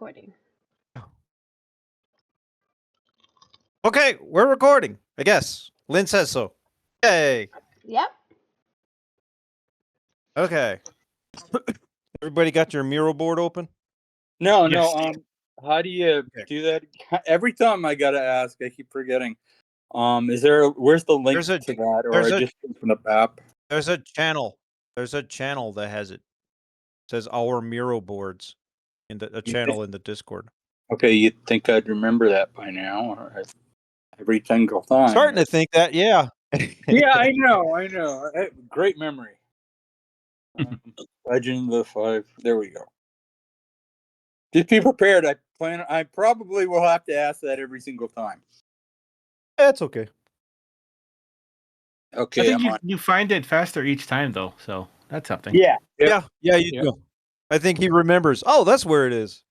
recording. Okay, we're recording, I guess. Lynn says so. Yay. Yep. Okay. Everybody got your mural board open? No, Yes. no. How do you do that? Every time I gotta ask, I keep forgetting. Where's the link There's a- to that, or there's I a- just open up app? There's a channel. There's a channel that has it. It says our mural boards in a channel in the Discord. Okay, you'd think I'd remember that by now, or every single time. Starting to think that, yeah. Yeah, I know. Great memory. Legend of the Five. There we go. Just be prepared. I probably will have to ask that every single time. That's okay. Okay, I think I'm on. you find it faster each time, though, so that's something. Yeah. Yep. Yeah, you do. I think he remembers. Oh, that's where it is.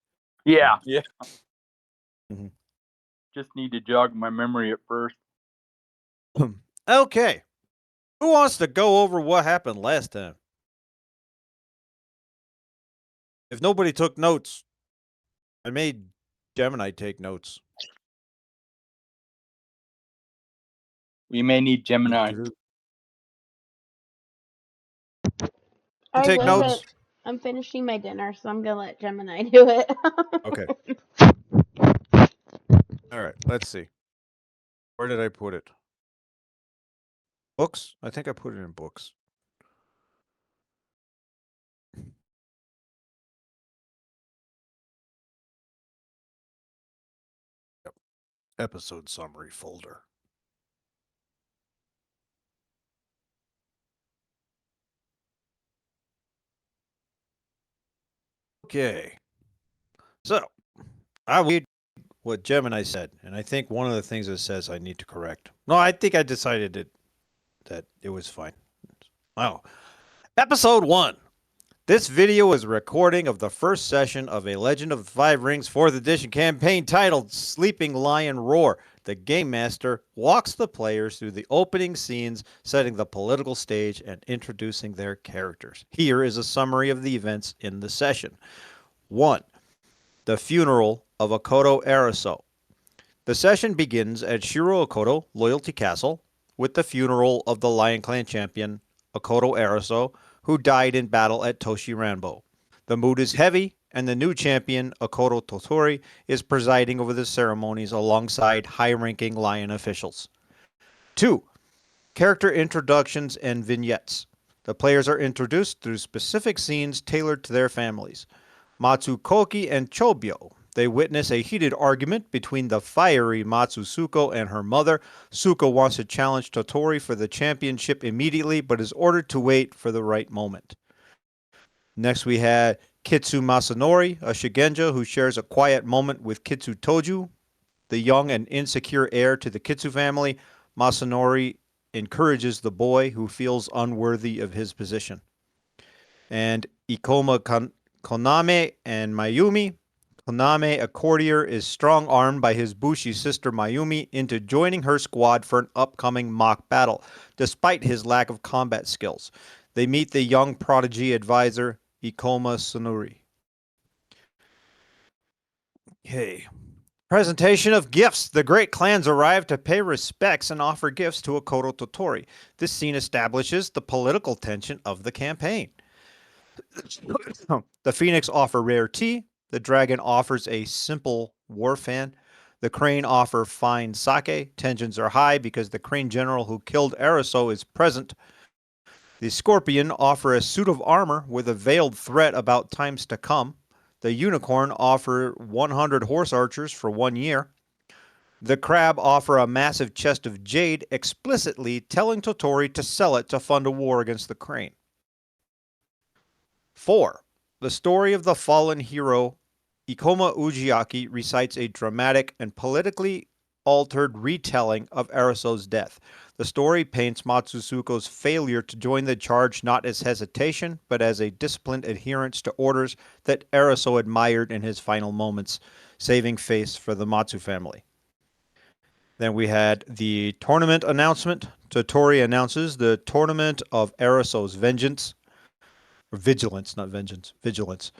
Yeah. Mhm. Just need to jog my memory at first. Okay. Who wants to go over what happened last time? If nobody took notes, I made Gemini take notes. We may need Gemini. I take wasn't- notes? I'm finishing my dinner, so I'm gonna let Gemini do it. Okay. All right, let's see. Where did I put it? Books? I think I put it in books. Yep. Episode summary folder. Okay. So, I read what Gemini said, and I think one of the things it says I need to correct. No, I think I decided that it was fine. Oh. Episode 1. This video is a recording of the first session of a Legend of the Five Rings 4th edition campaign titled Sleeping Lion Roar. The Game Master walks the players through the opening scenes, setting the political stage and introducing their characters. Here is a summary of the events in the session. 1. The funeral of Akoto Araso. The session begins at Shiro Akoto Loyalty Castle with the funeral of the Lion Clan champion Akoto Araso, who died in battle at Toshi Ranbo. The mood is heavy, and the new champion, Akoto Totori, is presiding over the ceremonies alongside high-ranking Lion officials. 2. Character introductions and vignettes. The players are introduced through specific scenes tailored to their families. Matsukoki and Chobyo. They witness a heated argument between the fiery Matsusuko and her mother. Suko wants to challenge Totori for the championship immediately, but is ordered to wait for the right moment. Next we had Kitsu Masanori, a Shigenja who shares a quiet moment with Kitsu Toju, the young and insecure heir to the Kitsu family. Masanori encourages the boy who feels unworthy of his position. And Ikoma Koname and Mayumi. Koname, a courtier, is strong-armed by his Bushi sister Mayumi into joining her squad for an upcoming mock battle, despite his lack of combat skills. They meet the young prodigy advisor, Ikoma Sonori. Okay. Presentation of gifts. The great clans arrive to pay respects and offer gifts to Akoto Totori. This scene establishes the political tension of the campaign. The Phoenix offer rare tea. The Dragon offers a simple war fan. The Crane offer fine sake. Tensions are high because the Crane general who killed Araso is present. The Scorpion offer a suit of armor with a veiled threat about times to come. The Unicorn offer 100 horse archers for 1 year. The Crab offer a massive chest of jade, explicitly telling Totori to sell it to fund a war against the Crane. 4. The story of the fallen hero, Ikoma Ujiaki, recites a dramatic and politically altered retelling of Araso's death. The story paints Matsusuko's failure to join the charge not as hesitation, but as a disciplined adherence to orders that Araso admired in his final moments, saving face for the Matsu family. Then we had the tournament announcement. Totori announces the tournament of Araso's vengeance. Or vigilance, not vengeance. Vigilance.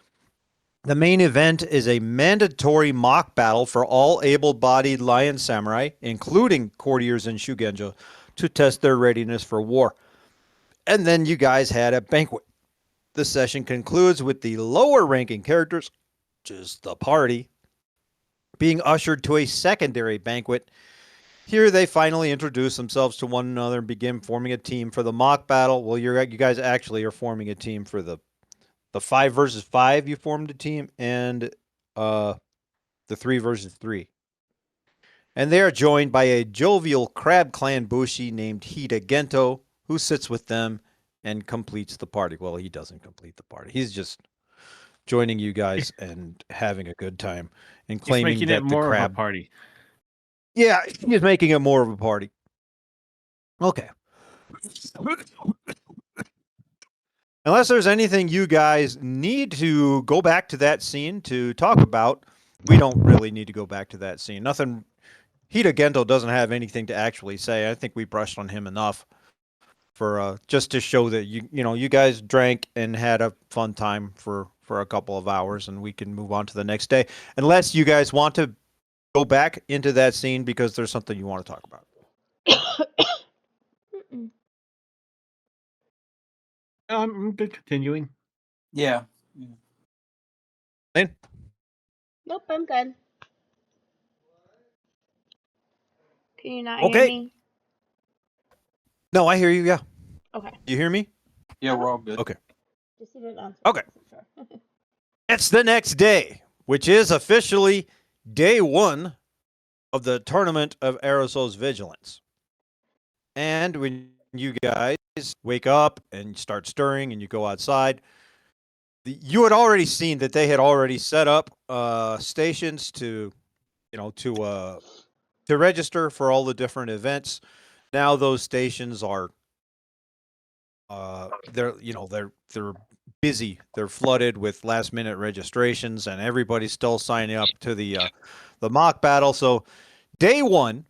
The main event is a mandatory mock battle for all able-bodied Lion Samurai, including courtiers and Shugenja, to test their readiness for war. And then you guys had a banquet. The session concludes with the lower-ranking characters, which is the party, being ushered to a secondary banquet. Here they finally introduce themselves to one another and begin forming a team for the mock battle. Well, you guys actually are forming a team for the 5 versus 5. You formed a team, and the 3 versus 3. And they are joined by a jovial Crab Clan Bushi named Hida Gento, who sits with them and completes the party. Well, he doesn't complete the party. He's just joining you guys and having a good time and He's claiming making that it more the of crab a party. Yeah, he's making it more of a party. Okay. Unless there's anything you guys need to go back to that scene to talk about, we don't really need to go back to that scene. Nothing. Hida Gento doesn't have anything to actually say. I think we brushed on him enough for just to show that you guys drank and had a fun time for a couple of hours, and we can move on to the next day. Unless you guys want to go back into that scene because there's something you want to talk about. Mm-mm. I'm good continuing. Yeah. Lane? Nope, I'm good. Can you not Okay. hear me? No, I hear you. Yeah. Okay. You hear me? Yeah, we're all good. Okay. Just didn't answer. Okay. Sure. It's the next day, which is officially day 1 of the Tournament of Aerosol's Vigilance. And when you guys wake up and start stirring and you go outside, you had already seen that they had already set up stations to register for all the different events. Now those stations are they're busy. They're flooded with last minute registrations, and everybody's still signing up to the mock battle. So day 1,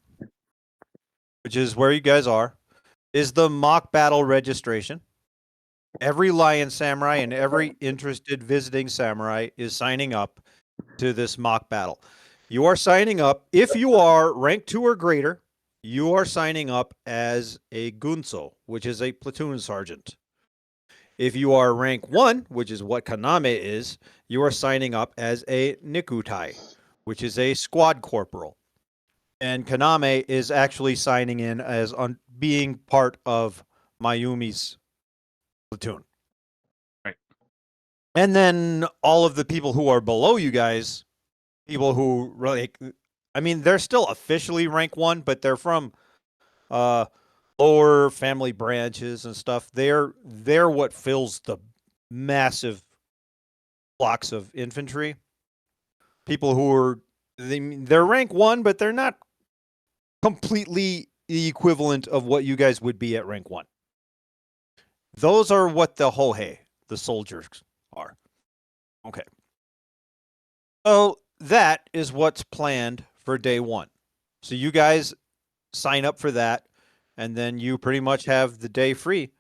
which is where you guys are, is the mock battle registration. Every Lion Samurai and every interested visiting samurai is signing up to this mock battle. You are signing up if you are rank 2 or greater. You are signing up as a Gunso, which is a platoon sergeant. If you are rank 1, which is what Kaname is, you are signing up as a Nikutai, which is a squad corporal. And Kaname is actually signing in as being part of Mayumi's platoon. Right. And then all of the people who are below you guys, people who really, they're still officially rank 1, but they're from lower family branches and stuff. They're what fills the massive blocks of infantry. People who are they're rank 1, but they're not completely the equivalent of what you guys would be at rank 1. Those are what the Hohei, the soldiers, are. Okay. So that is what's planned for day 1. So you guys sign up for that, and then you pretty much have the day free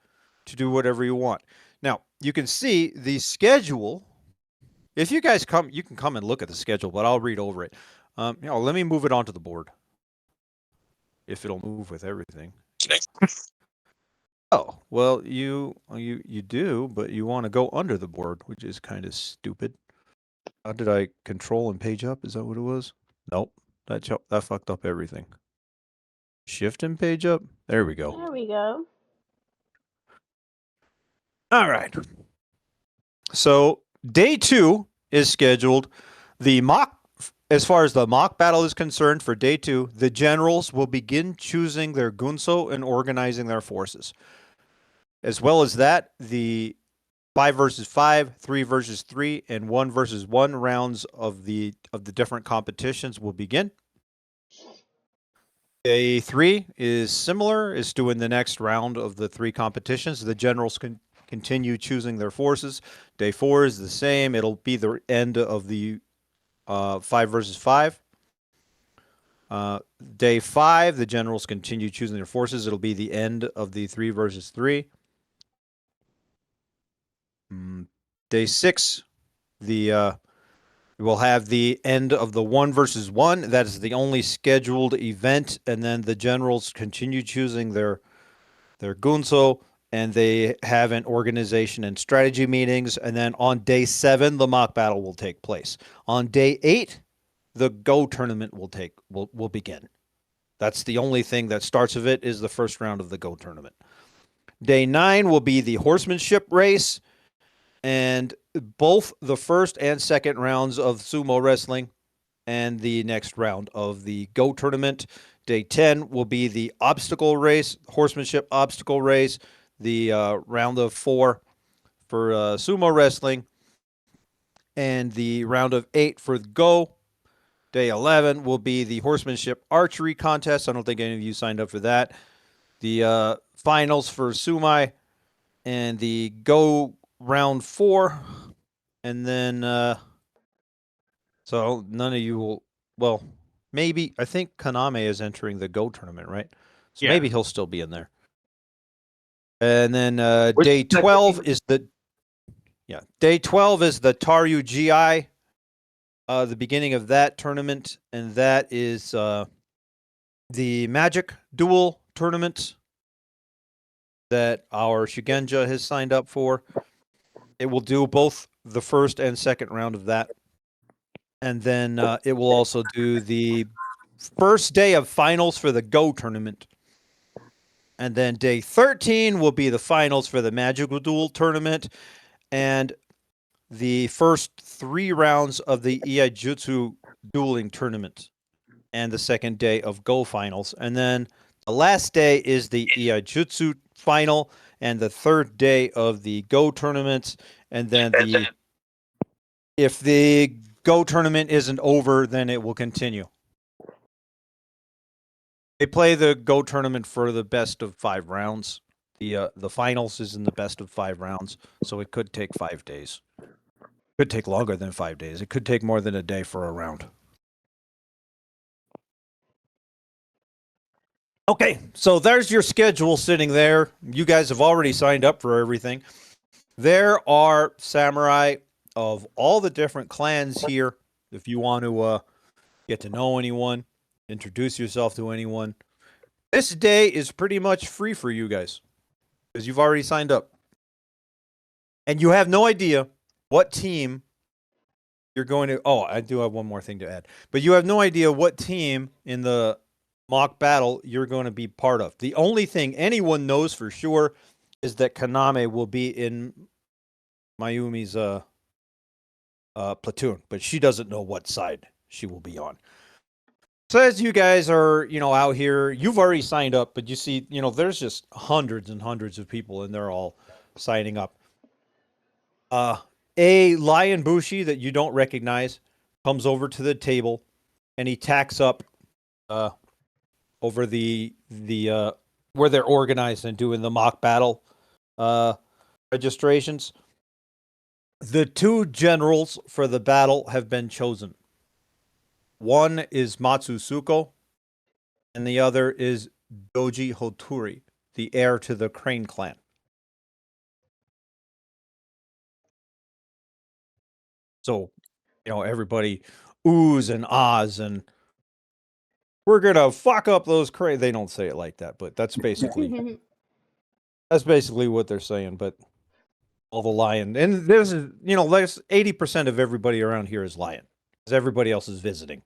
to do whatever you want. Now, you can see the schedule. If you guys come, you can come and look at the schedule, but I'll read over it. Let me move it onto the board. If it'll move with everything. Oh, well, you do, but you want to go under the board, which is kind of stupid. How did I control and page up? Is that what it was? Nope. That fucked up everything. Shift and page up. There we go. There we go. All right. So day 2 is scheduled. As far as the mock battle is concerned, for day 2, the generals will begin choosing their Gunso and organizing their forces. As well as that, the 5 versus 5, 3 versus 3, and 1 versus 1 rounds of the different competitions will begin. Day 3 is similar, is doing the next round of the 3 competitions. The generals can continue choosing their forces. Day 4 is the same. It'll be the end of the 5 versus 5. Day 5, the generals continue choosing their forces. It'll be the end of the 3 versus 3. Day 6, the We'll have the end of the 1 versus 1. That is the only scheduled event, and then the generals continue choosing their gunso, and they have an organization and strategy meetings. And then on day 7, the mock battle will take place. On day 8, the Go tournament will begin. That's the only thing that starts of it is the first round of the Go tournament. Day 9 will be the horsemanship race, and both the first and second rounds of sumo wrestling and the next round of the Go tournament. Day 10 will be the obstacle race, horsemanship obstacle race, the round of 4 for sumo wrestling, and the round of 8 for Go. Day 11 will be the horsemanship archery contest. I don't think any of you signed up for that. The finals for Sumai and the Go round 4. And then, so none of you will, well, maybe, I think Kaname is entering the Go tournament, right? So Yeah. maybe he'll still be in there. And then Which- day 12 is day 12 is the Taryu GI, the beginning of that tournament, and that is the Magic Duel tournament that our Shigenja has signed up for. It will do both the first and second round of that. And then it will also do the first day of finals for the Go tournament. And then day 13 will be the finals for the Magical Duel tournament and the first 3 rounds of the Iaijutsu dueling tournament and the second day of Go finals. And then the last day is the Iaijutsu final and the third day of the Go tournaments. And then if the Go tournament isn't over, then it will continue. They play the Go tournament for the best of 5 rounds. The finals is in the best of 5 rounds, so it could take 5 days. Could take longer than 5 days. It could take more than a day for a round. Okay, so there's your schedule sitting there. You guys have already signed up for everything. There are samurai of all the different clans here. If you want to get to know anyone, introduce yourself to anyone, this day is pretty much free for you guys because you've already signed up. And you have no idea what team you're going to. Oh, I do have one more thing to add. But you have no idea what team in the mock battle you're going to be part of. The only thing anyone knows for sure is that Kaname will be in Mayumi's platoon, but she doesn't know what side she will be on. So as you guys are, out here, you've already signed up, but you see, there's just hundreds and hundreds of people, and they're all signing up. A Lion Bushi that you don't recognize comes over to the table, and he tacks up over the where they're organized and doing the mock battle registrations. The 2 generals for the battle have been chosen. One is Matsusuko, and the other is Doji Hoturi, the heir to the Crane clan. So, everybody oohs and ahs, and we're gonna fuck up those Crane. They don't say it like that, but that's basically what they're saying. But all the lion, and there's 80% of everybody around here is lion, because everybody else is visiting.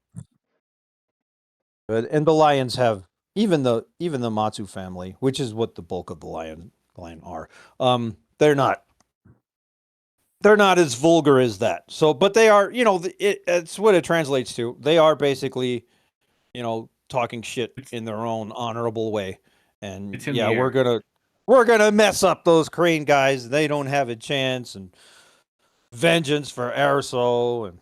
But and the lions have even the Matsu family, which is what the bulk of the lion are. They're not as vulgar as that. So, but they are, it's what it translates to. They are basically, talking shit in their own honorable way. And yeah, we're gonna mess up those Crane guys. They don't have a chance. And vengeance for Erso, and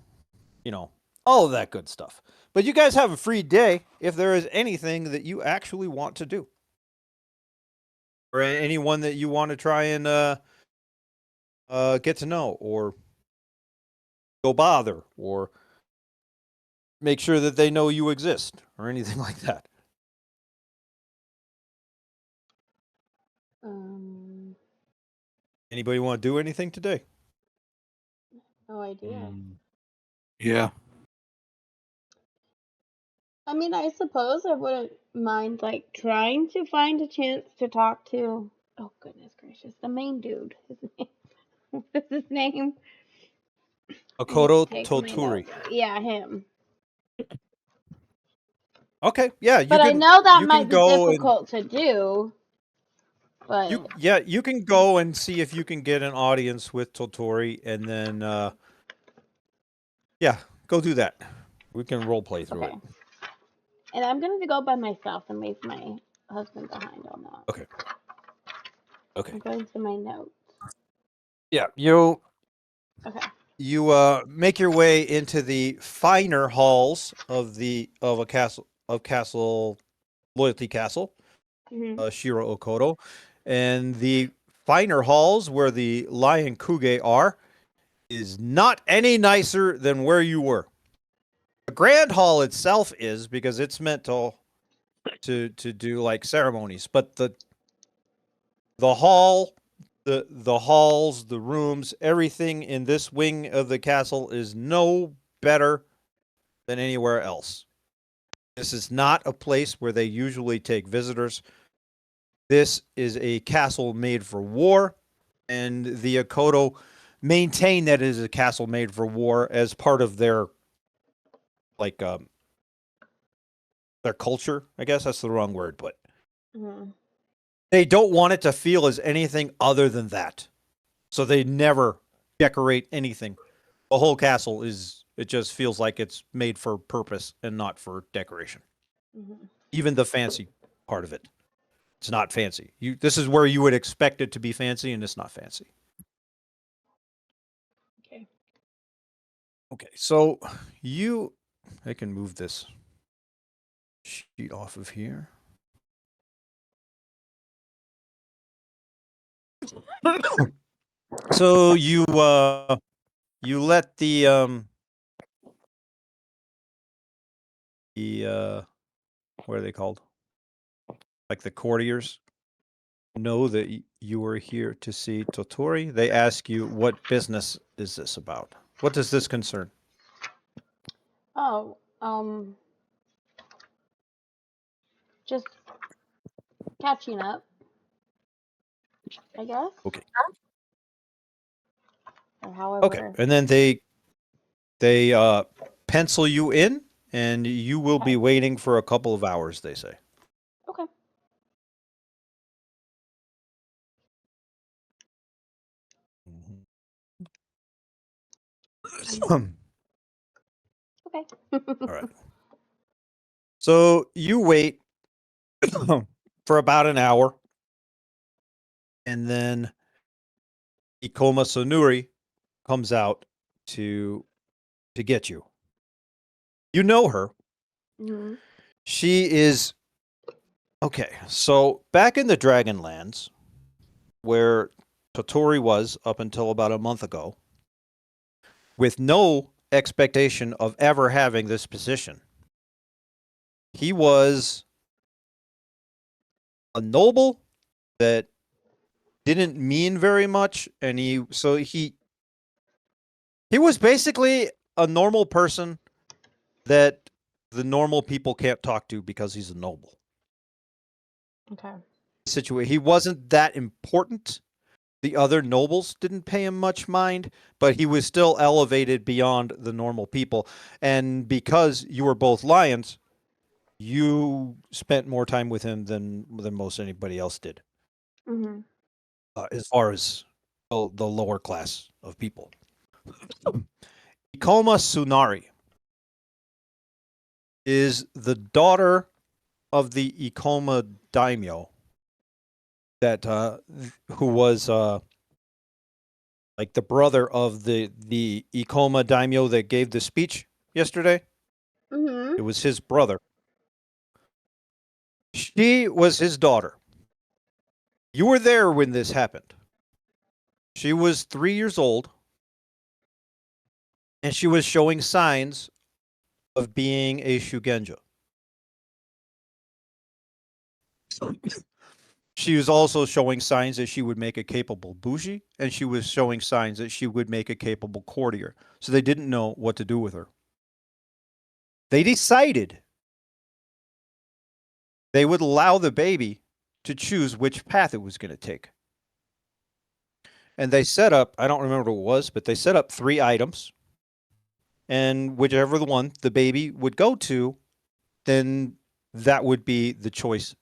all of that good stuff. But you guys have a free day if there is anything that you actually want to do, or anyone that you want to try and get to know, or go bother, or make sure that they know you exist, or anything like that. Anybody want to do anything today? No idea. Yeah. I mean, I suppose I wouldn't mind like trying to find a chance to talk to. Oh goodness gracious, the main dude. His name. What's his name? I need to Akoto take my Toturi. notes. Yeah, him. Okay, yeah, you But I can know that you might can be go and difficult to do. But you can go and see if you can get an audience with Totori, and then yeah, go do that. We can role play through okay. it. And I'm gonna go by myself and leave my husband behind on that. Okay. Okay. I'm going to my notes. Yeah, Okay. you make your way into the finer halls of Castle Loyalty Castle, Mhm. Shiro Okoto, and the finer halls where the Lion Kuge are is not any nicer than where you were. The Grand Hall itself is, because it's meant to do like ceremonies, but the hall, the halls, the rooms, everything in this wing of the castle is no better than anywhere else. This is not a place where they usually take visitors. This is a castle made for war, and the Akoto maintain that it is a castle made for war as part of their like their culture. I guess that's the wrong word, but Mhm. they don't want it to feel as anything other than that. So they never decorate anything. The whole castle it just feels like it's made for purpose and not for decoration. Mhm. Even the fancy part of it. It's not fancy. This is where you would expect it to be fancy, and it's not fancy. Okay. Okay, so I can move this sheet off of here. So you let the what are they called? Like the courtiers know that you were here to see Totori. They ask you, what business is this about? What does this concern? Oh, just catching up, I guess. Okay. Or Okay. however. And then they pencil you in, and you will be Okay. waiting for a couple of hours, they say. Okay. Okay. All right. So you wait for about an hour, and then Ikoma Sonuri comes out to get you. You know her. Mhm. She is okay. So back in the Dragonlands, where Totori was up until about a month ago, with no expectation of ever having this position, he was a noble that didn't mean very much, and he was basically a normal person that the normal people can't talk to because he's a noble. Okay. He wasn't that important. The other nobles didn't pay him much mind, but he was still elevated beyond the normal people. And because you were both lions, you spent more time with him than most anybody else did, Mhm. as far as the lower class of people. Ikoma Tsunari is the daughter of the Ikoma daimyo that who was like the brother of the Ikoma daimyo that gave the speech yesterday. Mhm. It was his brother. She was his daughter. You were there when this happened. She was 3 years old, and she was showing signs of being a Shugenja. She was also showing signs that she would make a capable bushi, and she was showing signs that she would make a capable courtier. So they didn't know what to do with her. they decided they would allow the baby to choose which path it was going to take. And they set up, I don't remember what it was, but they set up 3 items. And whichever the one the baby would go to, then that would be the choice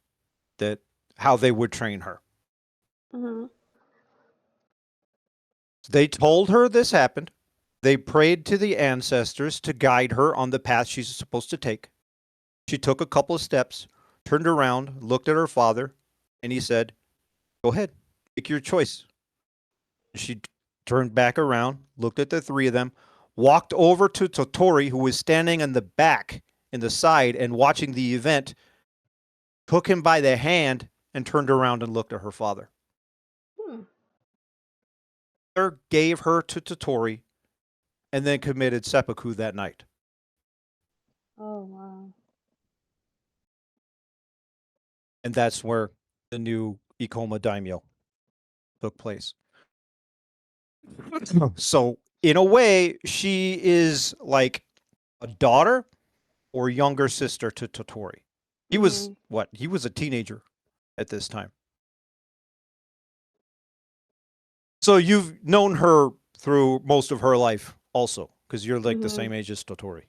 that how they would train her. Mm-hmm. They told her this happened. They prayed to the ancestors to guide her on the path she's supposed to take. She took a couple of steps, turned around, looked at her father, and he said, "Go ahead, make your choice." She turned back around, looked at the 3 of them, walked over to Totori, who was standing in the back, in the side, and watching the event, took him by the hand, and turned around and looked at her father. Father gave her to Totori, and then committed seppuku that night. Oh, wow. And that's where the new Ikoma daimyo took place. So, in a way, she is like a daughter or younger sister to Totori. He was what? He was a teenager at this time. So you've known her through most of her life also, because you're like the same age as Totori.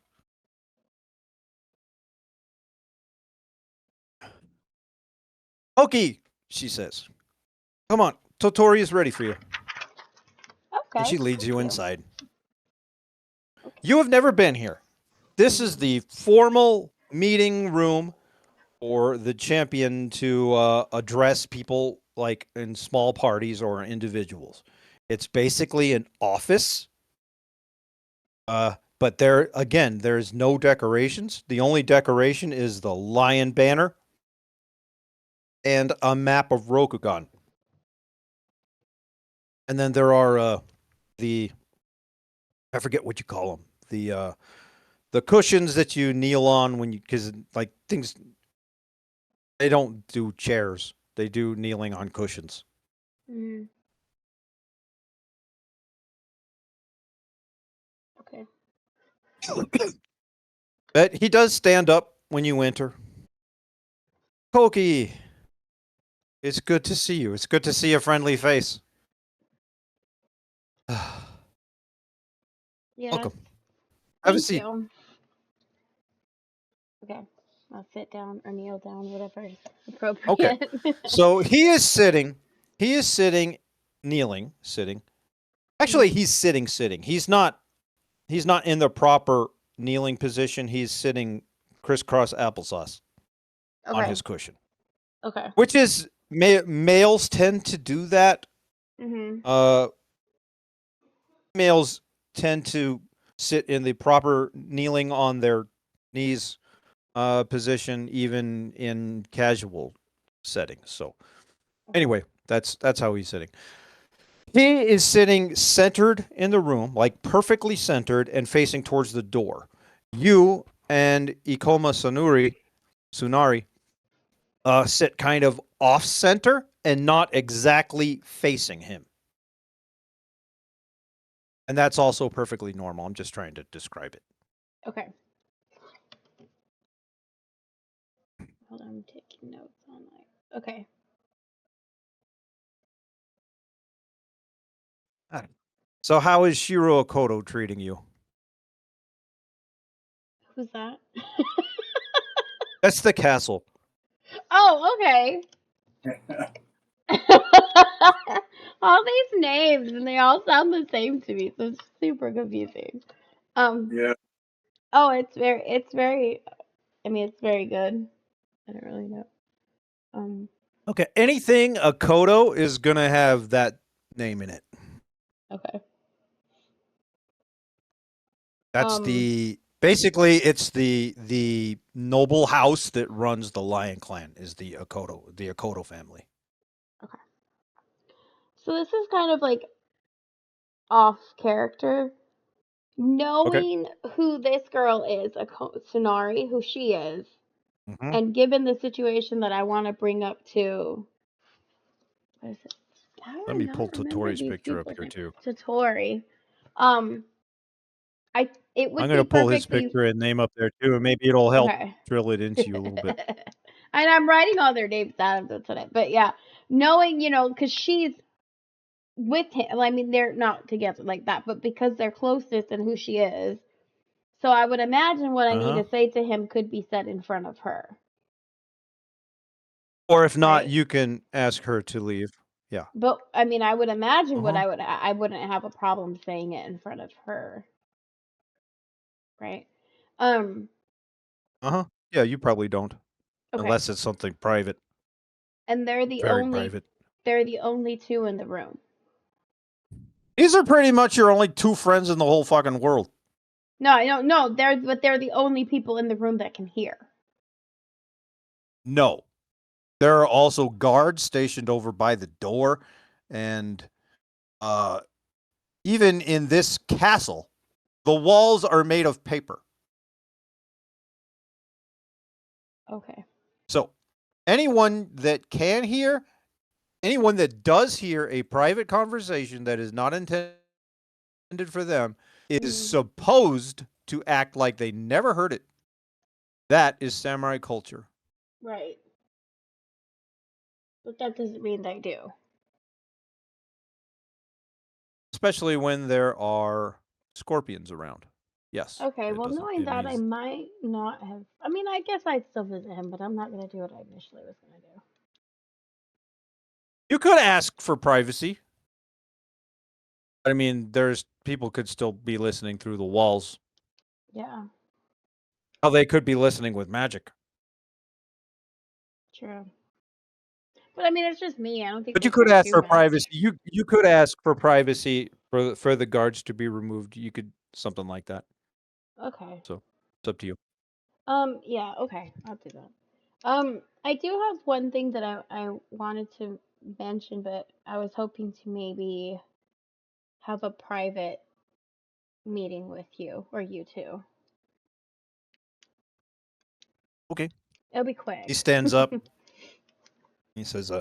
"Okay," she says. "Come on, Totori is ready for you." Okay. And she leads you thank inside. You have never been here. This is the formal meeting room for the champion to address people like in small parties or individuals. It's basically an office. But there, again, there's no decorations. The only decoration is the lion banner and a map of Rokugan. And then there are I forget what you call them, the cushions that you kneel on when you, because like things, they don't do chairs. They do kneeling on cushions. Mm. Okay. But he does stand up when you enter. "Koki, it's good to see you. It's good to see a friendly face." Yeah. Welcome. Have a Thank seat. you. Okay. I'll sit down or kneel down, whatever is appropriate. Okay. So he is sitting, kneeling, sitting. Actually, he's sitting. He's not in the proper kneeling position. He's sitting crisscross applesauce on Okay. his cushion, Okay. which is males tend to do that. Mm-hmm. Males tend to sit in the proper kneeling on their knees position, even in casual settings. So anyway, that's how he's sitting. He is sitting centered in the room, like perfectly centered and facing towards the door. You and Ikoma Tsunari sit kind of off center and not exactly facing him. And that's also perfectly normal. I'm just trying to describe it. Okay. Hold on, I'm taking notes on that. Okay. So how is Shiro Akoto treating you? Who's that? That's the castle. Oh, okay. All these names and they all sound the same to me, so it's super confusing. Yeah. Oh, it's very I mean it's very good. I don't really know. Okay, anything Akoto is gonna have that name in it. Okay. That's basically it's the noble house that runs the Lion Clan is the Akoto family. Okay. So this is kind of like off character. Knowing who this girl is, Tsunari, who she is, and given the situation that I want to bring up to, what is it? How do Let I me not pull remember Totori's these picture up people's here names? too. Totori. It would I'm be gonna pull his perfectly picture and name up there too, and maybe it'll help okay. drill it into you a little bit. And I'm writing all their names down today. But yeah, knowing, because she's with him. I mean, they're not together like that, but because they're closest and who she is. So I would imagine what I need Uh-huh. to say to him could be said in front of her. Or if not, Right. you can ask her to leave. Yeah. But I mean, I would imagine what Uh-huh. I wouldn't have a problem saying it in front of her. Right. Um. Uh-huh. Yeah, you probably don't. Okay. Unless it's something private. And Very private. they're the only two in the room. These are pretty much your only two friends in the whole fucking world. No, they're the only people in the room that can hear. No. There are also guards stationed over by the door, and even in this castle, the walls are made of paper. Okay. So anyone that can hear, anyone that does hear a private conversation that is not intended for them is supposed to act like they never heard it. That is samurai culture. Right. But that doesn't mean they do. Especially when there are scorpions around. Yes. Okay, it well, doesn't- knowing it that, I means- might not have. I mean, I guess I'd still visit him, but I'm not going to do what I initially was going to do. You could ask for privacy. I mean, there's people could still be listening through the walls. Yeah, How they could be listening with magic. true. But I mean, it's just me. I don't think. But you they could care ask too for much. privacy. You could ask for privacy for the guards to be removed. You could something like that. Okay. So it's up to you. Yeah. Okay. I'll do that. I do have one thing that I wanted to mention, but I was hoping to maybe have a private meeting with you or you two. Okay. It'll be quick. He stands up. He says,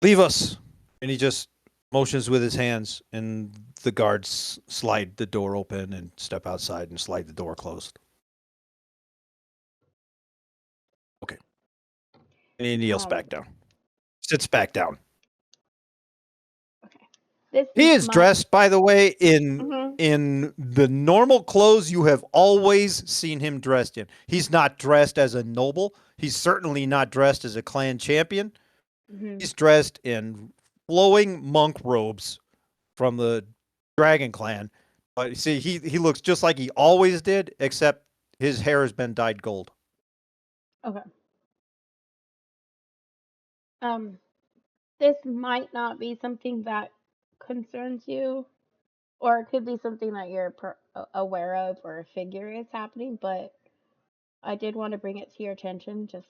leave us. And he just motions with his hands, and the guards slide the door open and step outside and slide the door closed. Okay. And he kneels back down. Sits back down. This He is my- dressed, by the way, Mhm. in the normal clothes you have always seen him dressed in. He's not dressed as a noble. He's certainly not dressed as a clan champion. Mhm. He's dressed in flowing monk robes from the Dragon Clan. But you see, he looks just like he always did, except his hair has been dyed gold. Okay. This might not be something that concerns you, or it could be something that you're aware of or figure is happening, but I did want to bring it to your attention just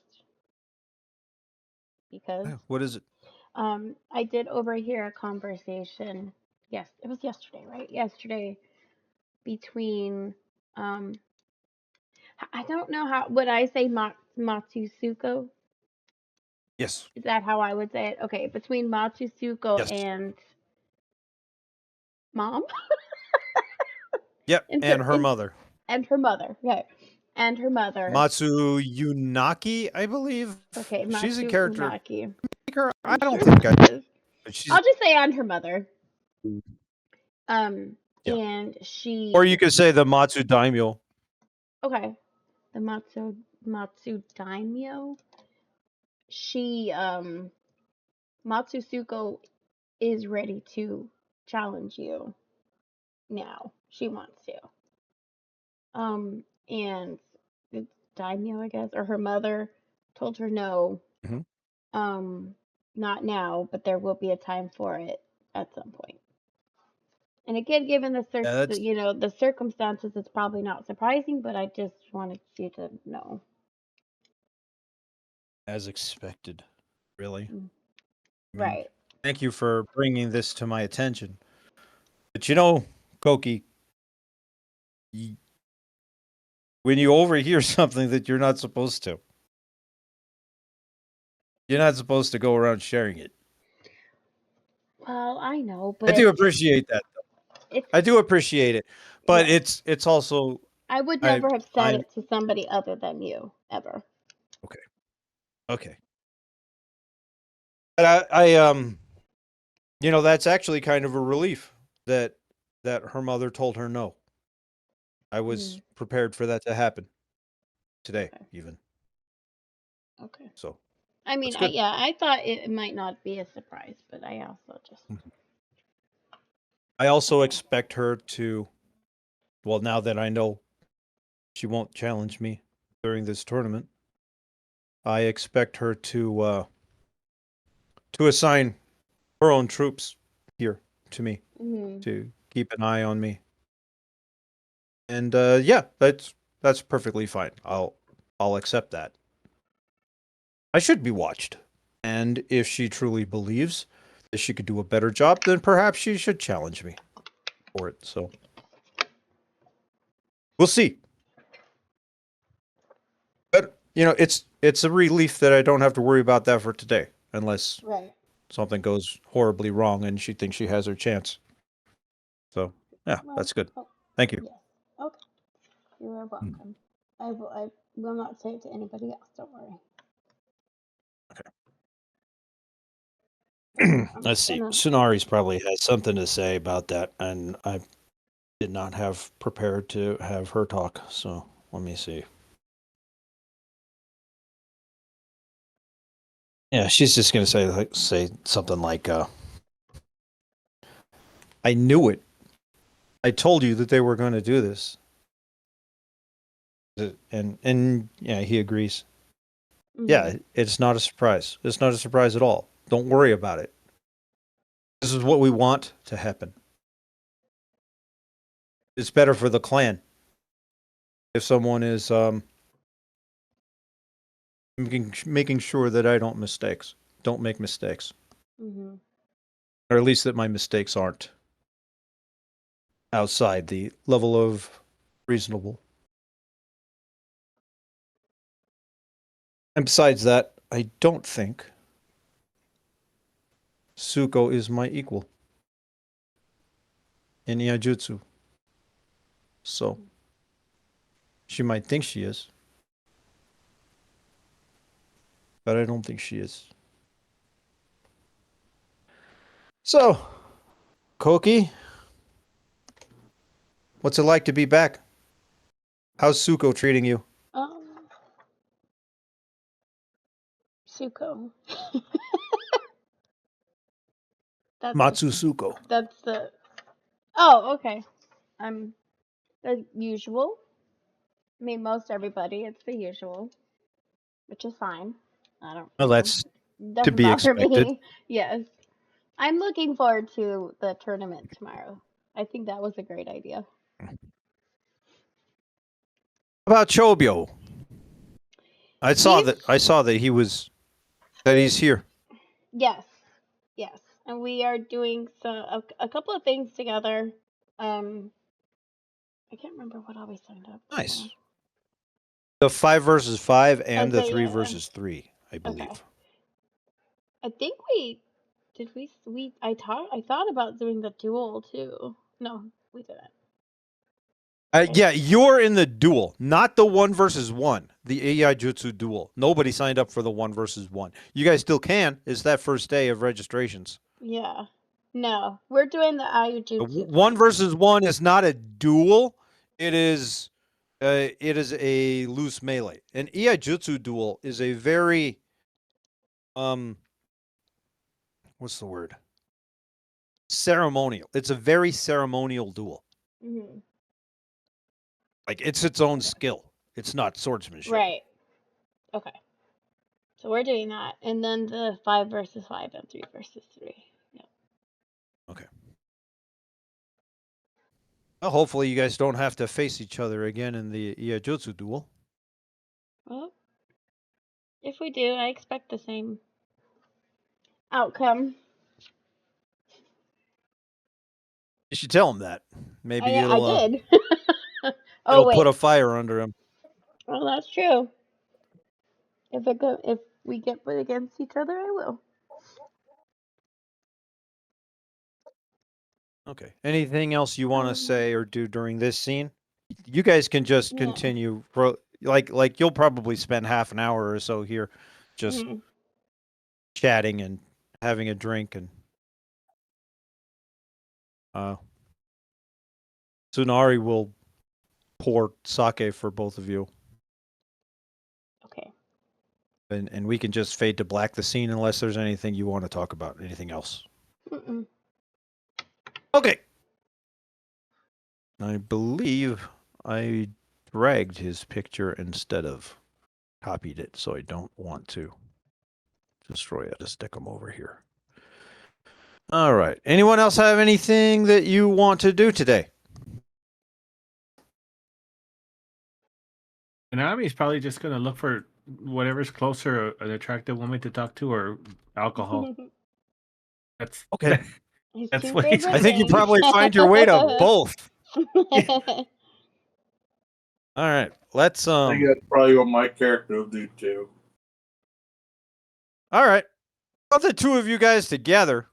because. What is it? I did overhear a conversation. Yes, it was yesterday, right? Yesterday between I don't know how would I say Matsusuko? Yes. Is that how I would say it? Okay, between Matsusuko Yes. and mom. Yep. And And so- her mother. And her mother. Okay. And her mother. Matsu Yunaki, I believe. Okay, She's a Matsu character. Funaki. I I'm don't sure think I. she is. But she's, I'll just say and her mother. Yeah. And she. or you could say the Matsu Daimyo. Okay. The Matsu Daimyo. She Matsusuko is ready to challenge you now. She wants to. And the daimyo, I guess, or her mother told her no. Mhm. Not now, but there will be a time for it at some point. And again, given the that's- the circumstances, it's probably not surprising, but I just wanted you to know. As expected. Really. I mean, Right. Thank you for bringing this to my attention. But you know, Koki, when you overhear something that you're not supposed to, you're not supposed to go around sharing it. Well, I know, but I do appreciate that. it's I do appreciate it. But Yeah. it's also I would I never have said I'm it to somebody other than you, ever. okay. But that's actually kind of a relief that her mother told her no. I was prepared for that to happen today, Okay. even. Okay. So I mean, that's good. I thought it might not be a surprise, but I also just. I also Okay. expect her to. Well, now that I know she won't challenge me during this tournament, I expect her to assign her own troops here to me Mm-hmm. to keep an eye on me. And yeah, that's perfectly fine. I'll accept that. I should be watched. And if she truly believes that she could do a better job, then perhaps she should challenge me for it. So we'll see. But it's a relief that I don't have to worry about that for today, unless Right. something goes horribly wrong and she thinks she has her chance. So yeah, Well, that's good. oh, Thank you. yes. Okay. You are welcome. I will not say it to anybody else. Don't worry. I'm Let's just see. gonna. Sunari's probably has something to say about that, and I did not have prepared to have her talk. So let me see. Yeah, she's just gonna say something like, "I knew it. I told you that they were going to do this." And yeah, he agrees. Mhm. Yeah, it's not a surprise. It's not a surprise at all. Don't worry about it. This is what we want to happen. It's better for the clan if someone is making sure that I don't make mistakes, Mhm. or at least that my mistakes aren't outside the level of reasonable. And besides that, I don't think Suko is my equal in Iajutsu. So she might think she is, but I don't think she is. So, Koki, what's it like to be back? How's Suko treating you? Suko. That's Matsusuko. that's the. Oh, okay. I'm the usual. I mean, most everybody, it's the usual, which is fine. I don't. Well, that's to Doesn't be bother expected. me. Yes. I'm looking forward to the tournament tomorrow. I think that was a great idea. How about Chobyo? I saw that he's here. Yes, yes, and we are doing a couple of things together. I can't remember what all we signed up for. Nice. The 5 versus 5 and the Okay, 3 yeah, yeah. versus 3, I believe. Okay. I think I thought about doing the duel too. No, we didn't. Yeah, you're in the duel, not the 1 versus 1, the Iijutsu duel. Nobody signed up for the 1 versus 1. You guys still can. It's that first day of registrations. Yeah. No, we're doing the The Ayujutsu 1 thing. versus 1 is not a duel. It is a loose melee. An Iijutsu duel is a very what's the word? Ceremonial. It's a very ceremonial duel. Hmm. Like it's its own skill. It's not swordsmanship. Right. Okay. So we're doing that, and then the 5 versus 5 and 3 versus 3. Yeah. Okay. Well, hopefully you guys don't have to face each other again in the Iijutsu duel. Well, if we do, I expect the same outcome. You should tell him that. Maybe I did. Oh it'll wait. put a fire under him. Well, that's true. If we get put against each other, I will. Okay. Anything else you want to Um, say or do during this scene? You guys can just Yeah. continue. Like you'll probably spend half an hour or so here, just mhm. chatting and having a drink and. Tsunari will pour sake for both of you, Okay. and we can just fade to black the scene unless there's anything you want to talk about. Anything else? Mm-mm. Okay. I believe I dragged his picture instead of copied it, so I don't want to destroy it. Just stick him over here. All right. Anyone else have anything that you want to do today? Konami's probably just gonna look for whatever's closer, an attractive woman to talk to, or alcohol. That's Okay. His That's two what he's- favorite I think you things. probably find your way to both. All right. Let's I think that's probably what my character will do too. All right. Well, the two of you guys together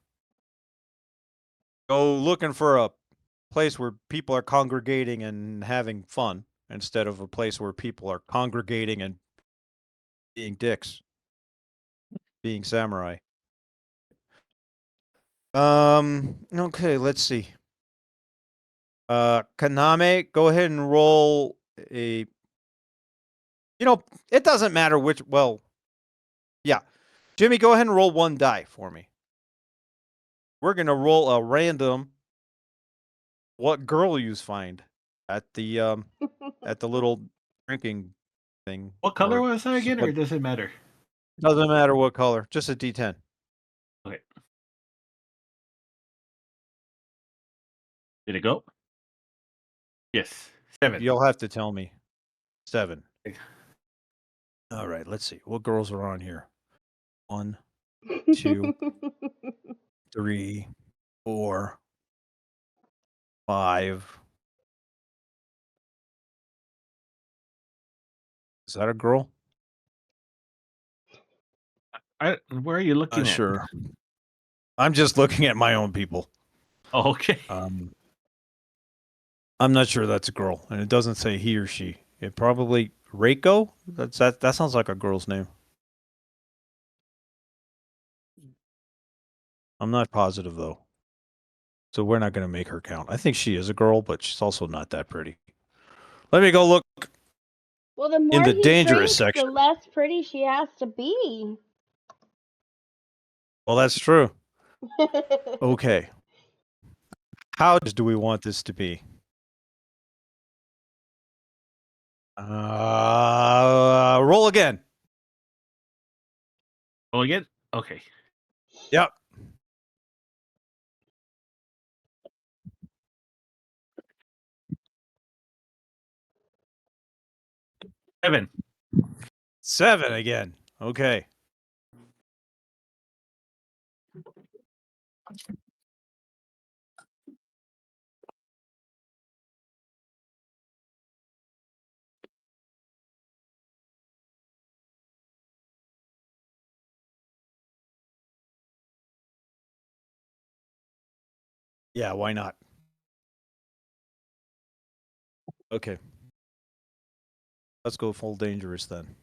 go looking for a place where people are congregating and having fun instead of a place where people are congregating and being dicks, being samurai. Okay, let's see. Kaname, go ahead and roll a it doesn't matter which yeah. Jimmy, go ahead and roll one die for me. We're gonna roll a random what girl you find at the little drinking thing. What color or was that again, or what- does it matter? Doesn't matter what color, just a D10. Okay. Did it go? Yes. 7. You'll have to tell me. 7. Okay. All right, let's see. What girls are on here? 1, 2, 3, 4, 5. Is that a girl? Where are you looking at? Sure. I'm just looking at my own people. Oh, okay. I'm not sure that's a girl, and it doesn't say he or she. It probably Reiko. That sounds like a girl's name. I'm not positive though, so we're not going to make her count. I think she is a girl, but she's also not that pretty. Let me go look. Well, the more the he dangerous drinks, section. the less pretty she has to be. Well, that's true. Okay. How do we want this to be? Roll again. Roll again? Okay. Yep. Seven. 7 again. Okay. Yeah, why not? Okay. Let's go full dangerous then.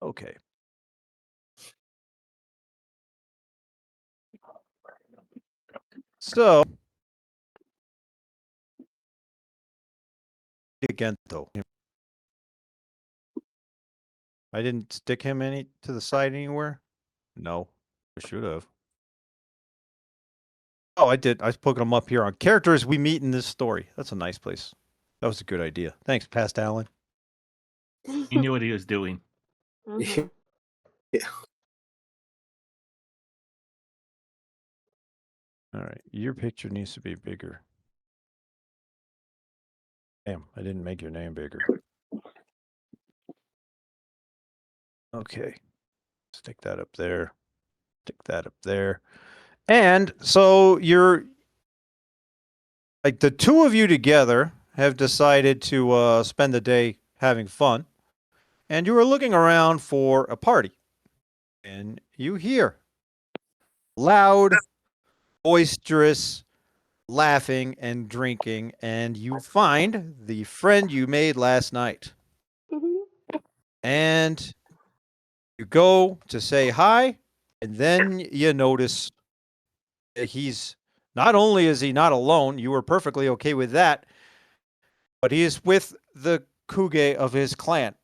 Okay. So, Gento. I didn't stick him any to the side anywhere? No. I should have. Oh, I did. I put him up here on characters we meet in this story. That's a nice place. That was a good idea. Thanks, Past Alan. He knew what he was doing. Mhm. All right. Your picture needs to be bigger. Damn, I didn't make your name bigger. Okay. Stick that up there. Stick that up there. And so you're like the two of you together have decided to spend the day having fun. And you were looking around for a party. And you hear loud, boisterous, laughing, and drinking, and you find the friend you made last night. And you go to say hi, and then you notice that he's not only is he not alone, you were perfectly okay with that, but he is with the Kuge of his clan.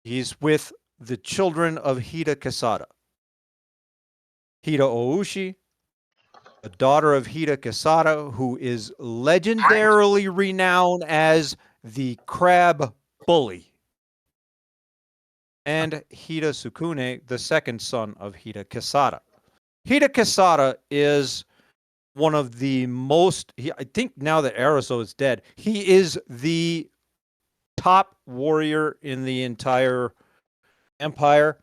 He's with the children of Hida Kasada. Hida Oushi, the daughter of Hida Kasada, who is legendarily renowned as the Crab Bully. And Hida Sukune, the second son of Hida Kasada. Hida Kasada is one of the most, I think now that Araso is dead, he is the top warrior in the entire empire.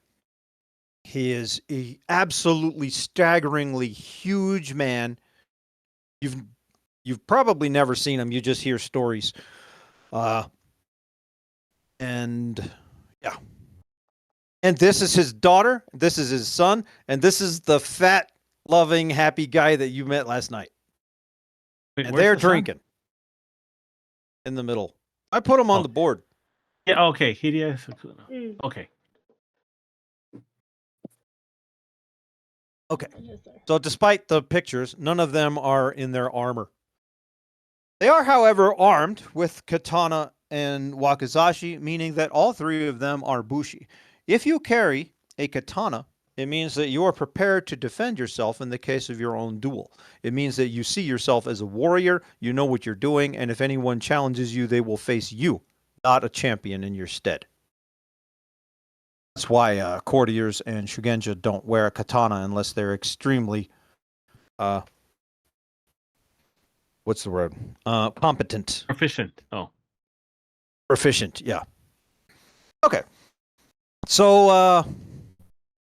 He is a absolutely staggeringly huge man. You've probably never seen him. You just hear stories. And yeah. And this is his daughter. This is his son. And this is the fat, loving, happy guy that you met last night. Wait, And where's they're the son? drinking in the middle. I put him on Oh. the board. Yeah, okay. Hideya Sukuna. Okay. Okay. So despite the pictures, none of them are in their armor. They are, however, armed with katana and wakizashi, meaning that all three of them are bushi. If you carry a katana, it means that you are prepared to defend yourself in the case of your own duel. It means that you see yourself as a warrior, you know what you're doing, and if anyone challenges you, they will face you, not a champion in your stead. That's why courtiers and shugenja don't wear a katana unless they're extremely, what's the word? Competent. Proficient. Oh. Proficient, yeah. Okay. So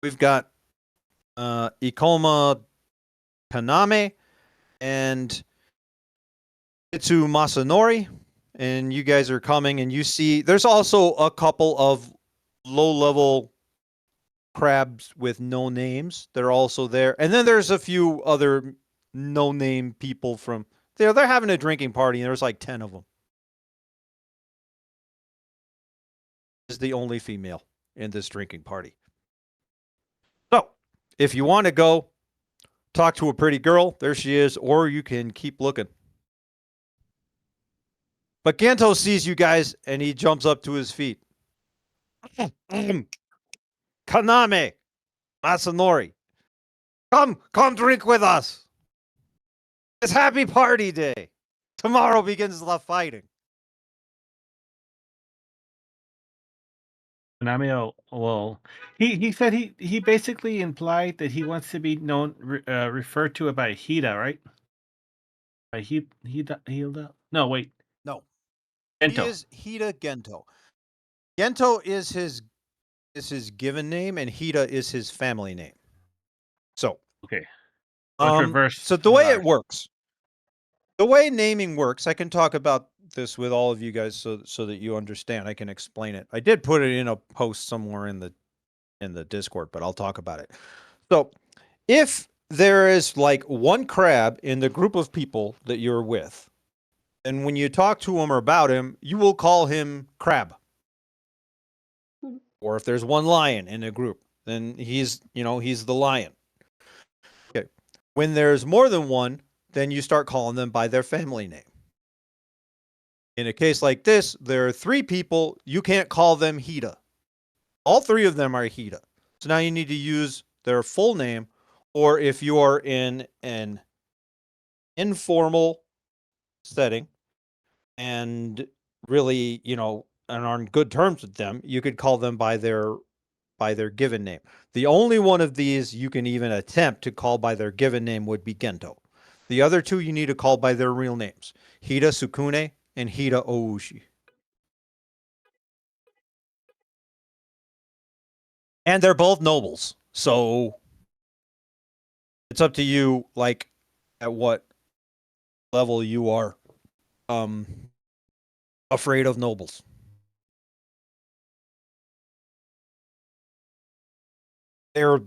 we've got Ikoma Kaname and Itsu Masanori, and you guys are coming, and you see there's also a couple of low-level crabs with no names. They're also there. And then there's a few other no-name people from there. They're having a drinking party, and there's like 10 of them. Is the only female in this drinking party. So, if you want to go talk to a pretty girl, there she is, or you can keep looking. But Gento sees you guys, and he jumps up to his feet. Kaname, Masanori, come drink with us. It's happy party day. Tomorrow begins the fighting. Nanami, well, he said he basically implied that he wants to be known referred to by Hida, right? By Hilda? No, wait. No. Gento. He is Hida Gento. Gento is his given name, and Hida is his family name. So, Okay. So it's reverse. so the way it works, the way naming works, I can talk about this with all of you guys so that you understand. I can explain it. I did put it in a post somewhere in the Discord, but I'll talk about it. So, if there is like one crab in the group of people that you're with, and when you talk to him or about him, you will call him Crab. Or if there's one lion in a group, then he's the lion. Okay. When there's more than one, then you start calling them by their family name. In a case like this, there are 3 people. You can't call them Hida. All 3 of them are Hida. So now you need to use their full name, or if you are in an informal setting and really, and are on good terms with them, you could call them by their given name. The only one of these you can even attempt to call by their given name would be Gento. The other 2 you need to call by their real names, Hida Sukune and Hida Oushi. And they're both nobles, so it's up to you, like, at what level you are afraid of nobles. They're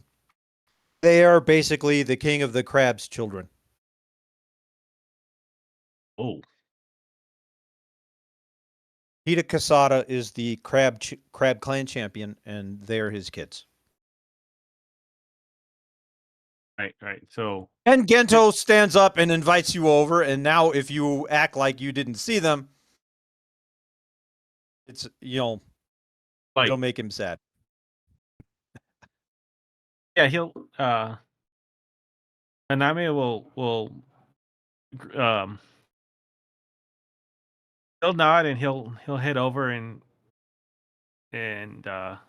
They are basically the king of the crab's children. Oh, Hida Kasada is the crab clan champion, and they're his kids. right. So And Gento stands up and invites you over, and now if you act like you didn't see them, it's like, it'll make him sad. yeah, he'll Hanami will he'll nod and he'll head over and Hideo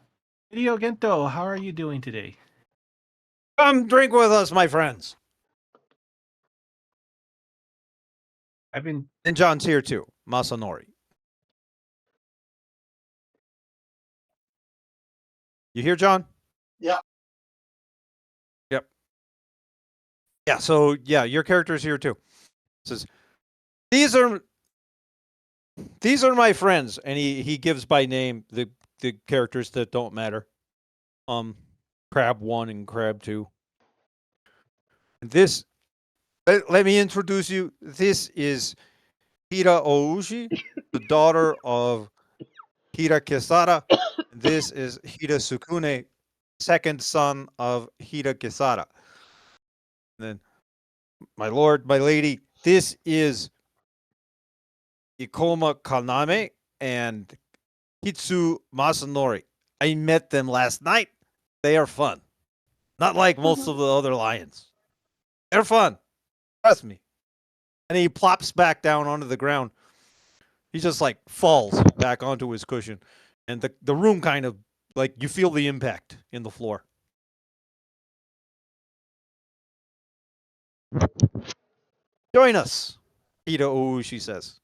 Gento, how are you doing today? Come drink with us, my friends. I've been And John's here too, Masanori. You hear, John? Yeah. Yep. Yeah, so yeah, your character's here too. It says, These are my friends, and he gives by name the characters that don't matter. Crab 1 and Crab 2. This let me introduce you. This is Hira Oushi, the daughter of Hira Kesara. This is Hira Sukune, second son of Hira Kesara. And then, my lord, my lady, this is Ikoma Kaname and Hitsu Masanori. I met them last night. They are fun. Not like most of the other lions. They're fun. Trust me. And he plops back down onto the ground. He just like falls back onto his cushion. And the room kind of like you feel the impact in the floor. Join us, Hida Oushi says.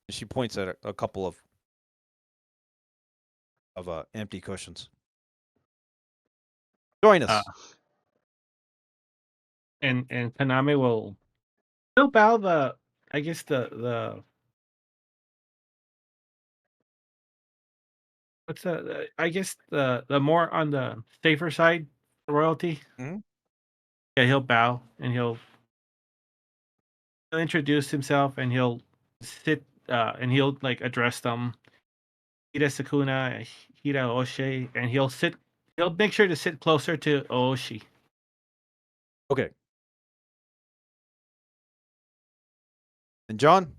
And she points at a couple of empty cushions. Join us. and Kaname will he'll bow the I guess the what's I guess the more on the safer side royalty. Mhm. Yeah, he'll bow and he'll introduce himself and he'll sit and he'll like address them. Hida Sakuna, Hida Oshe, and he'll make sure to sit closer to Ooshi. Okay. And John,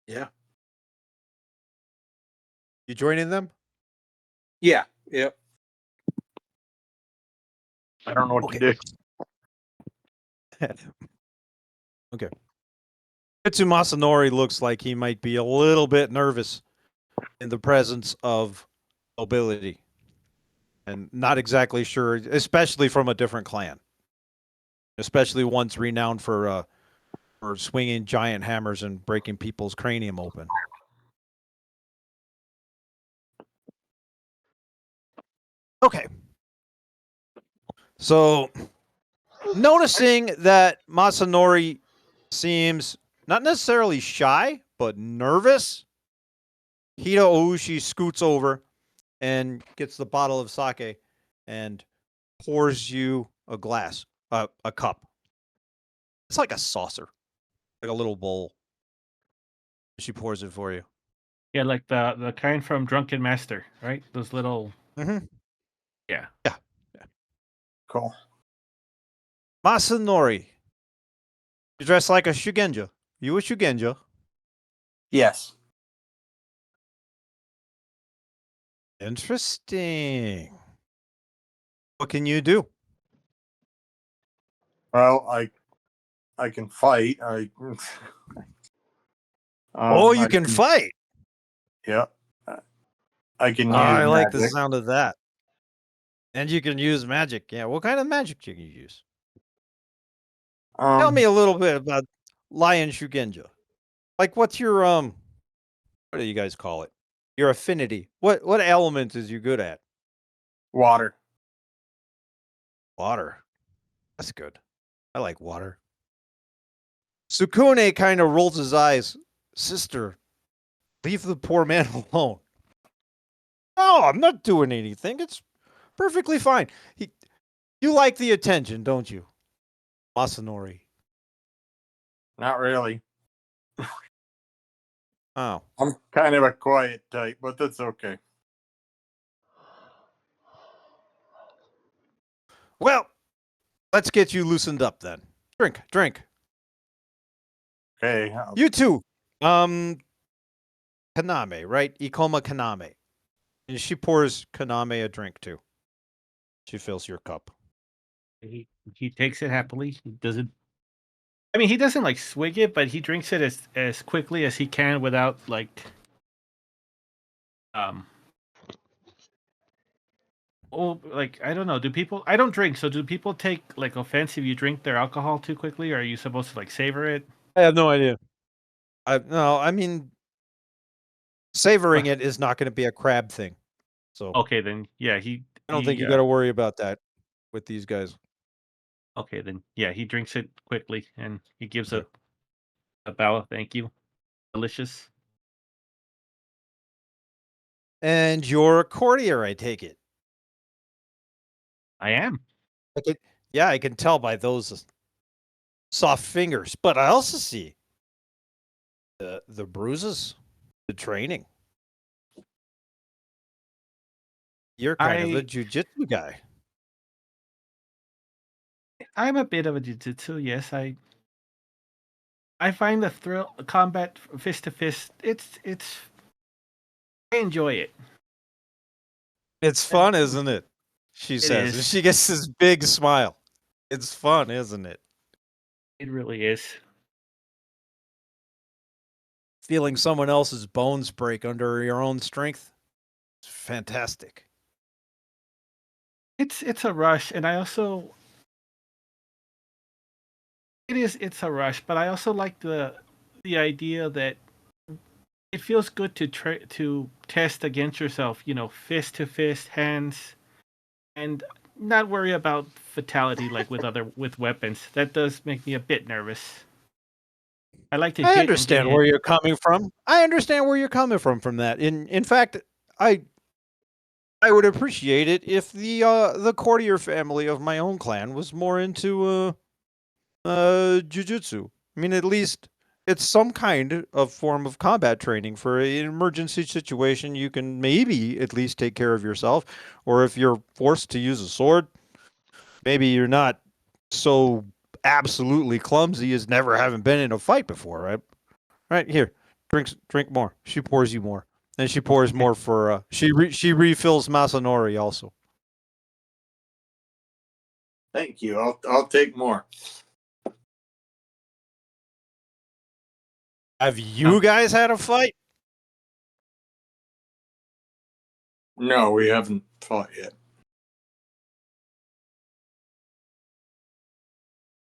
Yeah. you joining them? Yeah. Yep. I don't know what Okay. to do. Okay. Hitsu Masanori looks like he might be a little bit nervous in the presence of nobility. And not exactly sure, especially from a different clan. Especially one's renowned for swinging giant hammers and breaking people's cranium open. Okay. So, noticing that Masanori seems not necessarily shy, but nervous, Hida Oushi scoots over and gets the bottle of sake and pours you a glass, a cup. It's like a saucer, like a little bowl. She pours it for you. Yeah, like the kind from Drunken Master, right? Those little Mm-hmm. yeah. Cool. Masanori, you dress like a Shugenja. You a Shugenja? Yes. Interesting. What can you do? Well, I can fight. You I can fight. Yeah. I can use I like the magic. sound of that. And you can use magic. Yeah, what kind of magic can you use? Tell me a little bit about Lion Shugenja. Like, what's your what do you guys call it? Your affinity. What element is you good at? Water. Water. That's good. I like water. Sukune kind of rolls his eyes. Sister, leave the poor man alone. No, I'm not doing anything. It's perfectly fine. You like the attention, don't you, Masanori? Not really. Oh. I'm kind of a quiet type, but that's okay. Well, let's get you loosened up then. Drink, drink. Okay. You too. Kaname, right? Ikoma Kaname. And she pours Kaname a drink too. She fills your cup. He takes it happily. He doesn't. I mean, he doesn't like swig it, but he drinks it as quickly as he can without like. Oh, like I don't know. Do people? I don't drink, so do people take like offense if you drink their alcohol too quickly? Or are you supposed to like savor it? I have no idea. I mean, savoring it is not going to be a crab thing. So Okay, then yeah, I don't think you got to worry about that with these guys. Okay, then yeah, he drinks it quickly and he gives Okay. a bow of thank you. Delicious. And you're a courtier, I take it. I am. Yeah, I can tell by those soft fingers, but I also see the bruises, the training. You're kind of a jujitsu guy. I'm a bit of a jujitsu. Yes, I find the thrill combat fist to fist. It's I enjoy it. It's fun, isn't it? She says. is. She gets this big smile. It's fun, isn't it? It really is. Feeling someone else's bones break under your own strength. It's fantastic. It's a rush, and I also it's a rush, but I also like the idea that it feels good to test against yourself, you know, fist to fist, hands, and not worry about fatality like with weapons. That does make me a bit nervous. I like to hit I and understand get where hit. you're coming from. I understand where you're coming from that. In fact, I would appreciate it if the courtier family of my own clan was more into jujutsu. I mean, at least it's some kind of form of combat training for an emergency situation. You can maybe at least take care of yourself, or if you're forced to use a sword, maybe you're not so absolutely clumsy as never having been in a fight before, right? Right here, drink more. She pours you more, and she pours more for. She refills Masanori also. Thank you. I'll take more. Have you guys had a fight? No, we haven't fought yet.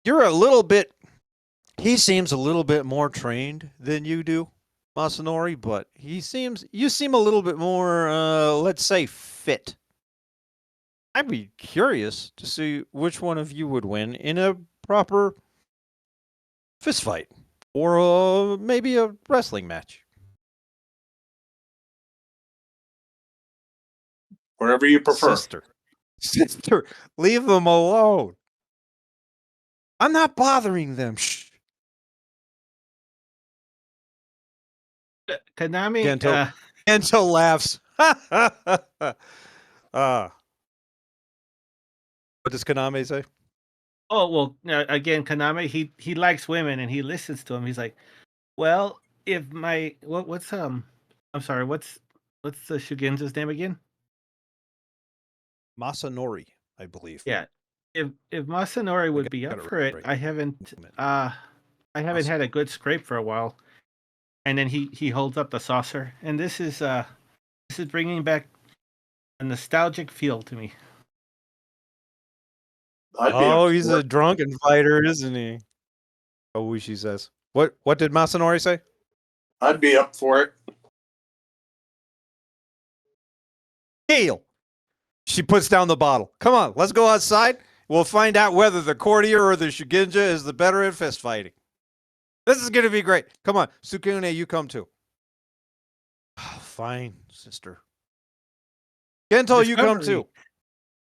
You're a little bit. He seems a little bit more trained than you do, Masanori, but you seem a little bit more, let's say, fit. I'd be curious to see which one of you would win in a proper fist fight or maybe a wrestling match. Whatever you prefer. Sister, leave them alone. I'm not bothering them. Shh. Konami. Gento laughs. What does Konami say? Oh well, again, Konami. He likes women and he listens to him. He's like, well, if my what's I'm sorry, what's the Shugenza's name again? Masanori, I believe. Yeah. If Masanori would be up for it, right. I haven't had a good scrape for a while. And then he holds up the saucer, and this is bringing back a nostalgic feel to me. He's a drunken fighter, isn't he? Oh, she says. What did Masanori say? I'd be up for it. Deal. She puts down the bottle. Come on, let's go outside. We'll find out whether the courtier or the Shugenja is the better at fist fighting. This is going to be great. Come on, Sukune, you come too. Fine, sister. Gento, you come too.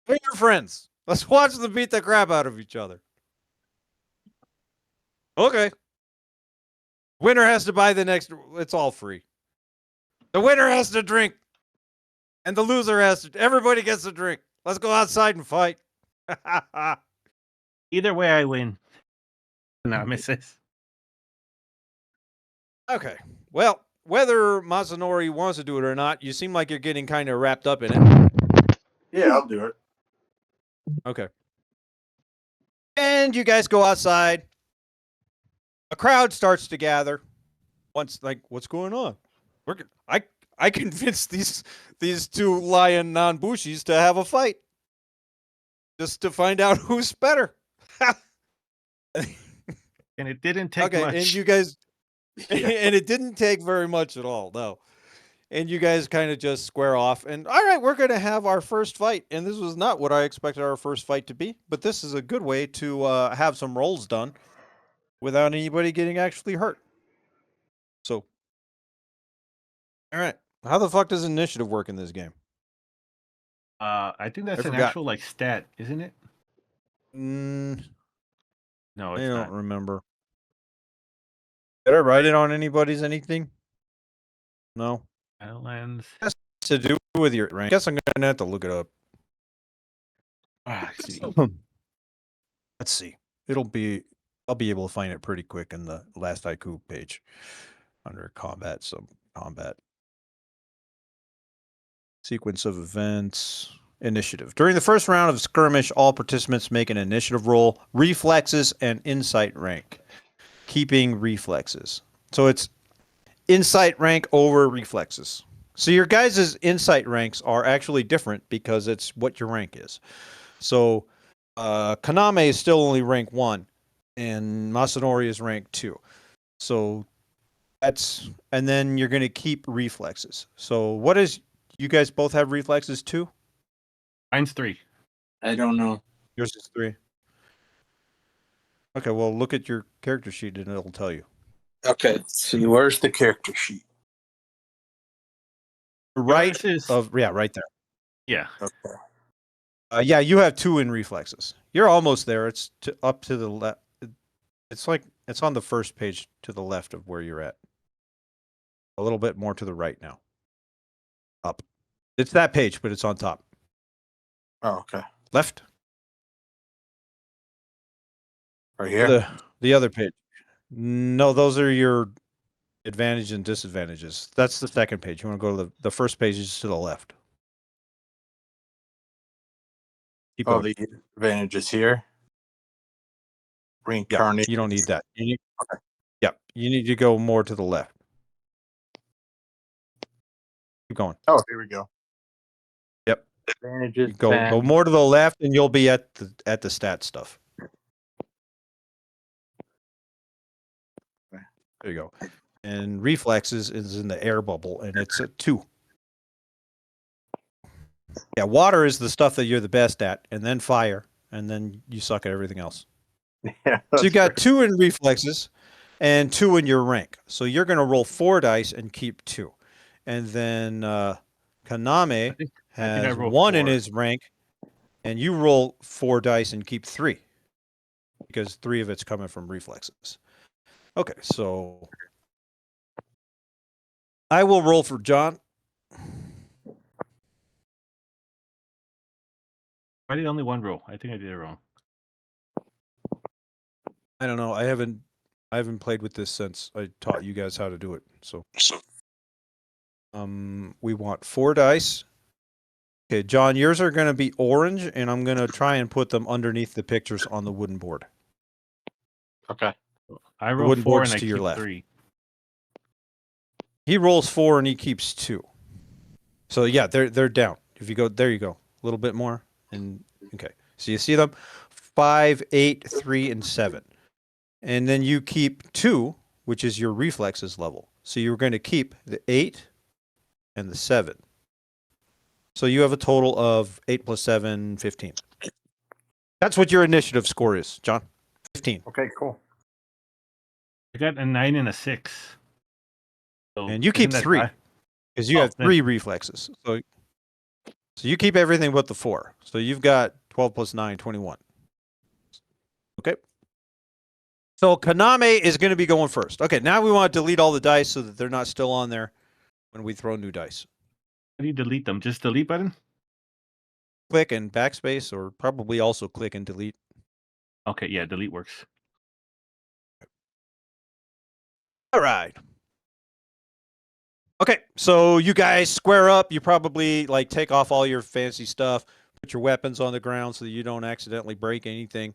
We're your friends. Let's watch them beat the crap out of each other. Okay. Winner has to buy the next. It's all free. The winner has to drink. And the loser has to. Everybody gets a drink. Let's go outside and fight. Either way, I win. Nemesis. Okay. Well, whether Masanori wants to do it or not, you seem like you're getting kind of wrapped up in it. Yeah, I'll do it. Okay. And you guys go outside. A crowd starts to gather. Once, like, what's going on? I convinced these two lion non-bushis to have a fight, just to find out who's better. And it didn't take Okay, much. and you guys, and it didn't take very much at all, no. And you guys kind of just square off, and all right, we're going to have our first fight. And this was not what I expected our first fight to be, but this is a good way to have some rolls done without anybody getting actually hurt. So, all right, how the fuck does initiative work in this game? I think that's I an forgot. actual like stat, isn't it? No, No, I it's don't not. remember. Did I write it on anybody's anything? No. Islands. To do with your rank. I guess I'm gonna have to look it up. Ah, I see. Let's see. I'll be able to find it pretty quick in the last haiku page under combat, some combat. Sequence of events. Initiative. During the first round of skirmish, all participants make an initiative roll, reflexes, and insight rank. Keeping reflexes. So it's insight rank over reflexes. So your guys' insight ranks are actually different because it's what your rank is. So Kaname is still only rank 1 and Masanori is rank 2. So that's, and then you're going to keep reflexes. So what is, you guys both have reflexes too? Mine's 3. I don't know. Yours is 3. Okay, well look at your character sheet and it'll tell you. Okay, let's see. Where's the character sheet? Right Yours is- right there. Yeah. Okay. Yeah, you have 2 in reflexes. You're almost there. It's up to the left. It's like it's on the first page to the left of where you're at. A little bit more to the right now. Up. It's that page, but it's on top. Oh, okay. Left. Right here. The other page. No, those are your advantages and disadvantages. That's the second page. You want to go to the first page is to the left. Keep Oh, going. the advantages here. Yeah, Reincarnate. you don't need that. Yeah, you need to go more to the left. Keep going. Oh, here we go. Yep. Advantages. You go more to the left, and you'll be at the stat stuff. There you go. And reflexes is in the air bubble, and it's a 2. Yeah, water is the stuff that you're the best at, and then fire, and then you suck at everything else. Yeah, So you got 2 in reflexes and 2 in your rank. So you're going to roll 4 dice and keep 2. And then Kaname I think I has rolled 1 in 4. his rank, and you roll 4 dice and keep 3 because 3 of it's coming from reflexes. Okay, so I will roll for John. I did only 1 roll. I think I did it wrong. I don't know. I haven't played with this since I taught you guys how to do it. So we want 4 dice. Okay, John, yours are going to be orange, and I'm going to try and put them underneath the pictures on the wooden board. Okay. I rolled wooden 4 board's and I to your keep left. 3. He rolls 4 and he keeps 2. So yeah, they're down. If you go, there you go. A little bit more. And okay. So you see them 5, 8, 3, and 7. And then you keep 2, which is your reflexes level. So you're going to keep the 8 and the 7. So you have a total of 8 plus 7, 15. That's what your initiative score is, John. 15. Okay, cool. I got a 9 and a 6. So And you keep isn't that 3. high? Because you Oh, have then- 3 reflexes. So you keep everything but the 4. So you've got 12 plus 9, 21. Okay. So Kaname is going to be going first. Okay, now we want to delete all the dice so that they're not still on there when we throw new dice. How do you delete them? Just delete button? Click and backspace, or probably also click and delete. Okay, yeah, delete works. All right. Okay, so you guys square up. You probably like take off all your fancy stuff, put your weapons on the ground so that you don't accidentally break anything.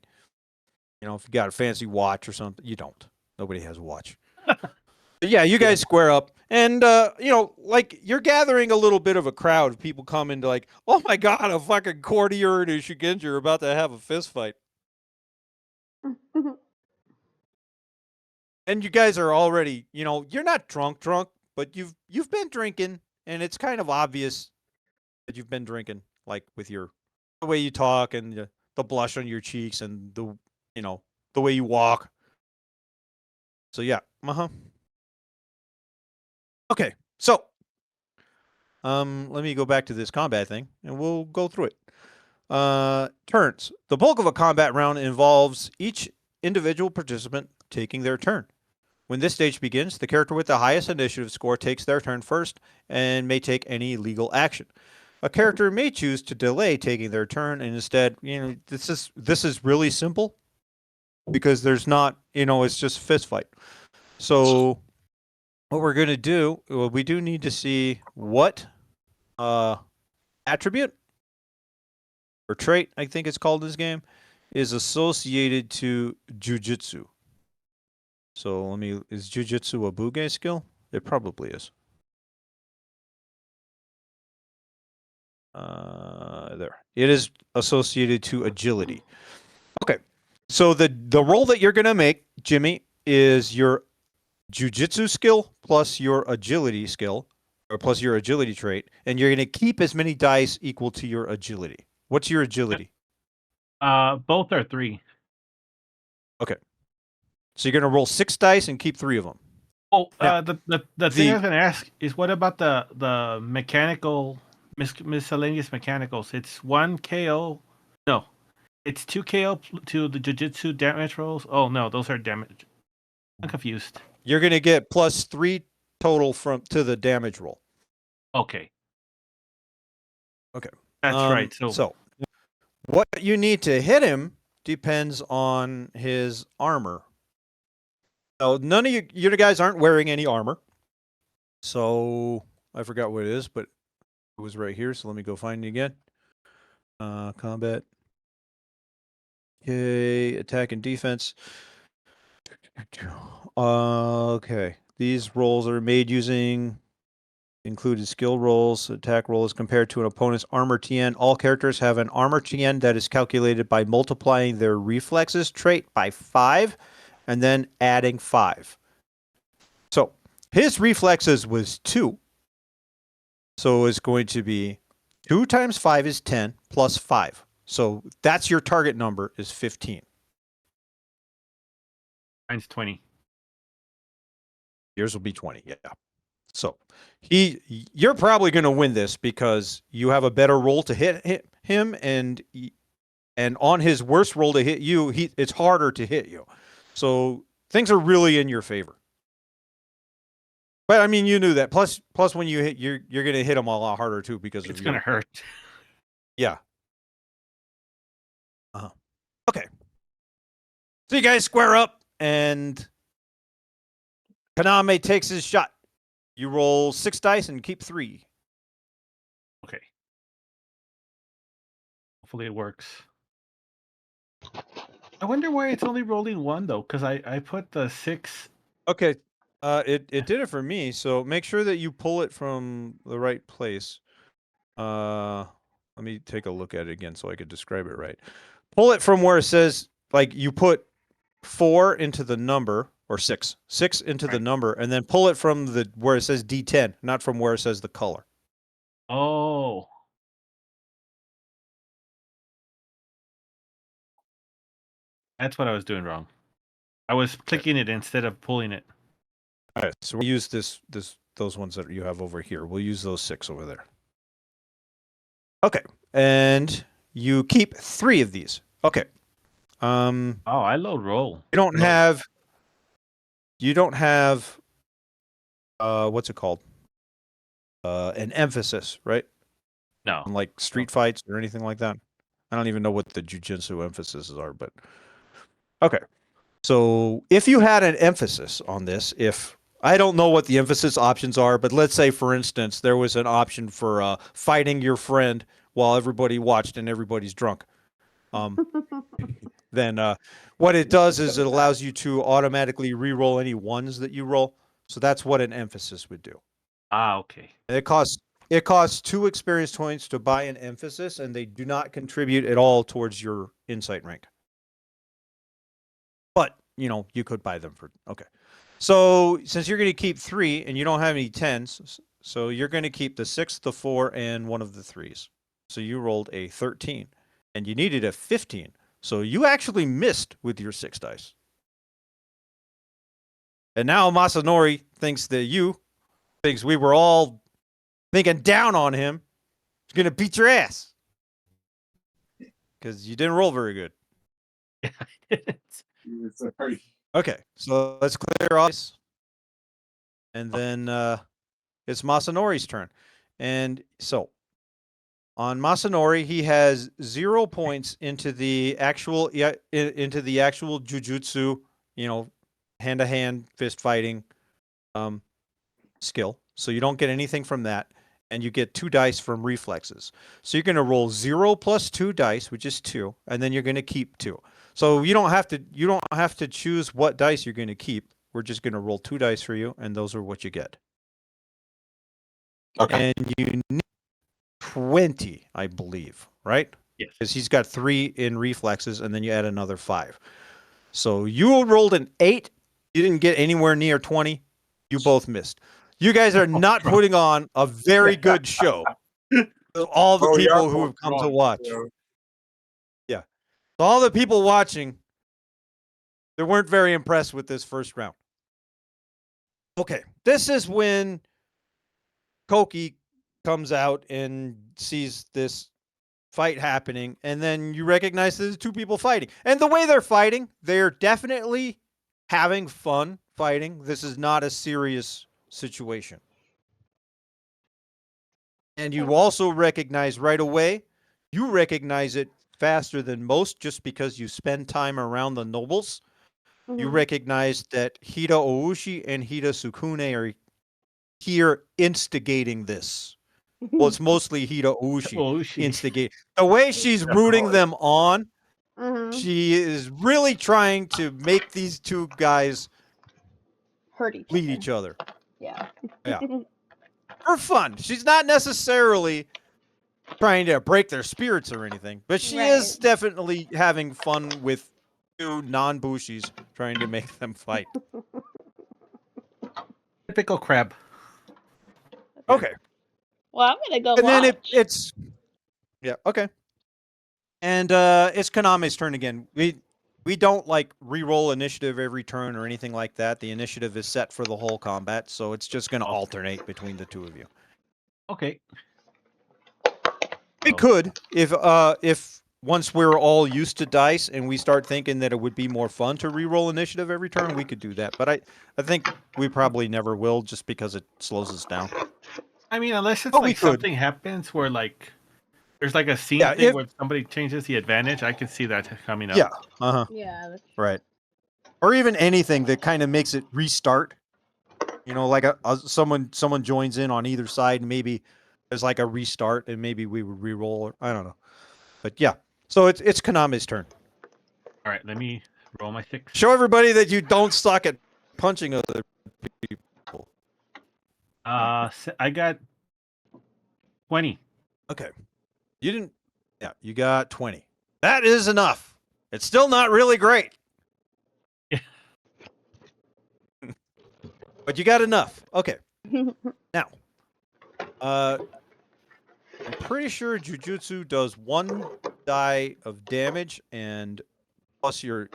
You know, if you got a fancy watch or something, you don't. Nobody has a watch. But yeah, you guys square up, and you know, like you're gathering a little bit of a crowd of people coming to like, oh my god, a fucking courtier and a Shugenja are about to have a fist fight. And you guys are already, you know, you're not drunk, but you've been drinking, and it's kind of obvious that you've been drinking, like with the way you talk and the blush on your cheeks and the way you walk. So yeah, Okay, so let me go back to this combat thing, and we'll go through it. Turns. The bulk of a combat round involves each individual participant taking their turn. When this stage begins, the character with the highest initiative score takes their turn first and may take any legal action. A character may choose to delay taking their turn and instead, you know, this is really simple because there's not, you know, it's just fist fight. So what we're going to do, well, we do need to see what attribute or trait, I think it's called in this game, is associated to jujitsu. So is jujitsu a Bugei skill? It probably is. There. It is associated to agility. Okay. So the roll that you're going to make, Jimmy, is your jujitsu skill plus your agility skill, or plus your agility trait, and you're going to keep as many dice equal to your agility. What's your agility? Both are 3. Okay. So you're going to roll 6 dice and keep 3 of them. Oh, Now, the thing I was going to ask is what about the mechanical miscellaneous mechanicals? It's 1 KO. No, it's 2 KO to the jujitsu damage rolls. Oh no, those are damage. I'm confused. You're going to get plus 3 total to the damage roll. Okay. Okay. That's right. So what you need to hit him depends on his armor. So none of you guys aren't wearing any armor. So I forgot what it is, but it was right here. So let me go find it again. Combat. Okay, attack and defense. Okay. These rolls are made using included skill rolls. Attack roll is compared to an opponent's armor TN. All characters have an armor TN that is calculated by multiplying their reflexes trait by 5 and then adding 5. So his reflexes was 2. So it's going to be 2 times 5 is 10 plus 5. So that's your target number is 15. Mine's 20. Yours will be 20. Yeah. So you're probably going to win this because you have a better roll to hit him, and on his worst roll to hit you, it's harder to hit you. So things are really in your favor. But I mean, you knew that. Plus when you hit, you're going to hit him a lot harder too because it's going to hurt. Yeah. Okay. So you guys square up, and Kaname takes his shot. You roll 6 dice and keep 3. Okay. Hopefully it works. I wonder why it's only rolling 1 though, because I put the 6. Okay. It did it for me, so make sure that you pull it from the right place. Let me take a look at it again so I could describe it right. Pull it from where it says, like, you put 4 into the number, or 6 into the number, and then pull it from where it says D10, not from where it says the color. Oh. That's what I was doing wrong. I was clicking it instead of pulling it. All right, so we'll use those ones that you have over here. We'll use those 6 over there. Okay, and you keep 3 of these. Okay. Oh, I load roll. You don't No. have. You don't have. What's it called? An emphasis, right? No. On like street fights or anything like that. I don't even know what the jujitsu emphases are, but okay. So if you had an emphasis on this, if I don't know what the emphasis options are, but let's say, for instance, there was an option for fighting your friend while everybody watched and everybody's drunk. Then what it does is it allows you to automatically re-roll any ones that you roll. So that's what an emphasis would do. Ah, okay. It costs 2 experience points to buy an emphasis, and they do not contribute at all towards your insight rank. But you could buy them for okay. So since you're going to keep 3 and you don't have any 10s, so you're going to keep the 6, the 4, and one of the 3s. So you rolled a 13, and you needed a 15. So you actually missed with your 6 dice. And now Masanori thinks we were all thinking down on him. He's going to beat your ass. Because you didn't roll very good. Sorry. Okay, so let's clear off this. And then it's Masanori's turn. And so on Masanori, he has 0 points into the actual jujutsu, hand-to-hand fist fighting skill. So you don't get anything from that, and you get 2 dice from reflexes. So you're going to roll 0 plus 2 dice, which is 2, and then you're going to keep 2. So you don't have to choose what dice you're going to keep. We're just going to roll 2 dice for you, and those are what you get. Okay. And you need 20, I believe, right? Yes. Because he's got 3 in reflexes, and then you add another 5. So you rolled an 8. You didn't get anywhere near 20. You both missed. You guys are not putting on a very good show. All the people who have come to watch. Yeah. All the people watching, they weren't very impressed with this first round. Okay. This is when Koki comes out and sees this fight happening, and then you recognize there's 2 people fighting. And the way they're fighting, they're definitely having fun fighting. This is not a serious situation. And you also recognize right away, you recognize it faster than most just because you spend time around the nobles. You recognize that Hida Oushi and Hida Sukune are here instigating this. Well, it's mostly Hida Oushi instigating. The way she's rooting them on, she is really trying to make these 2 guys Hurt each other. Yeah. Yeah. For fun. She's not necessarily trying to break their spirits or anything, but she is Right. definitely having fun with 2 non-bushis trying to make them fight. Typical crab. Okay. Well, I'm gonna go And then watch. it's yeah, okay. And it's Kaname's turn again. We don't like re-roll initiative every turn or anything like that. The initiative is set for the whole combat, so it's just going to alternate between the 2 of you. Okay. We could if once we're all used to dice and we start thinking that it would be more fun to re-roll initiative every turn, we could do that. But I think we probably never will just because it slows us down. I mean, unless it's Oh, we like could. something happens where like there's like a scene Yeah, thing if- where somebody changes the advantage, I can see that coming up. Yeah. Uh-huh. Yeah. That's Right. Or even anything that kind of makes it restart. Like someone joins in on either side, and maybe there's like a restart, and maybe we would re-roll. Or, I don't know. But yeah. So it's Kaname's turn. All right, let me roll my 6. Show everybody that you don't suck at punching other people. I got 20. Okay. You didn't. Yeah, you got 20. That is enough. It's still not really great. Yeah. But you got enough. Okay. Now, I'm pretty sure Jujutsu does 1 die of damage and plus your.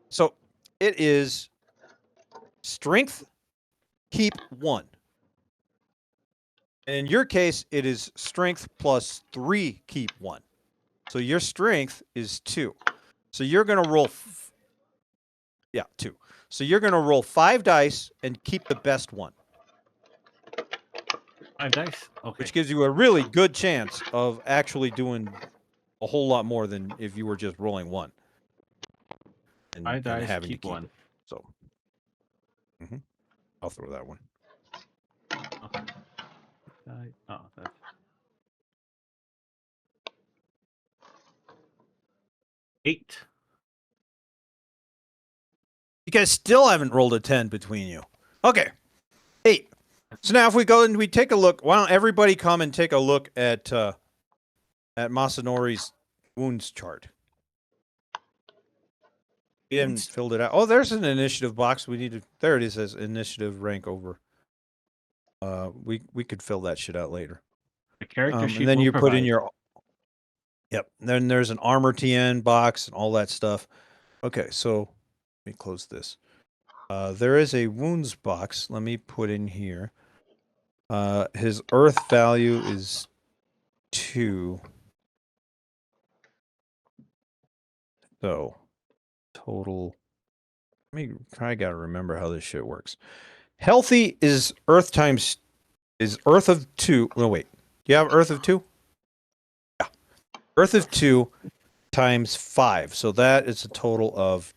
So it is strength, keep 1. And in your case, it is strength plus 3, keep 1. So your strength is 2. So you're going to roll 2. So you're going to roll 5 dice and keep the best one, 5 dice. Okay. which gives you a really good chance of actually doing a whole lot more than if you were just rolling 1. And, 5 dice, having keep to keep 1. it. So I'll throw that one. Okay. Oh, that's 8. You guys still haven't rolled a 10 between you. Okay. 8. So now if we go and we take a look, why don't everybody come and take a look at Masanori's wounds chart. We haven't filled it out. Oh, there's an initiative box. We need to. There it is. As initiative rank over. We could fill that shit out later. The character sheet And then will you put in provide. your. Yep. Then there's an armor TN box and all that stuff. Okay, so let me close this. There is a wounds box. Let me put in here. His earth value is 2. So total. I gotta remember how this shit works. Healthy is earth of 2. No, wait. Do you have earth of 2? Yeah. Earth of 2 times 5. So that is a total of.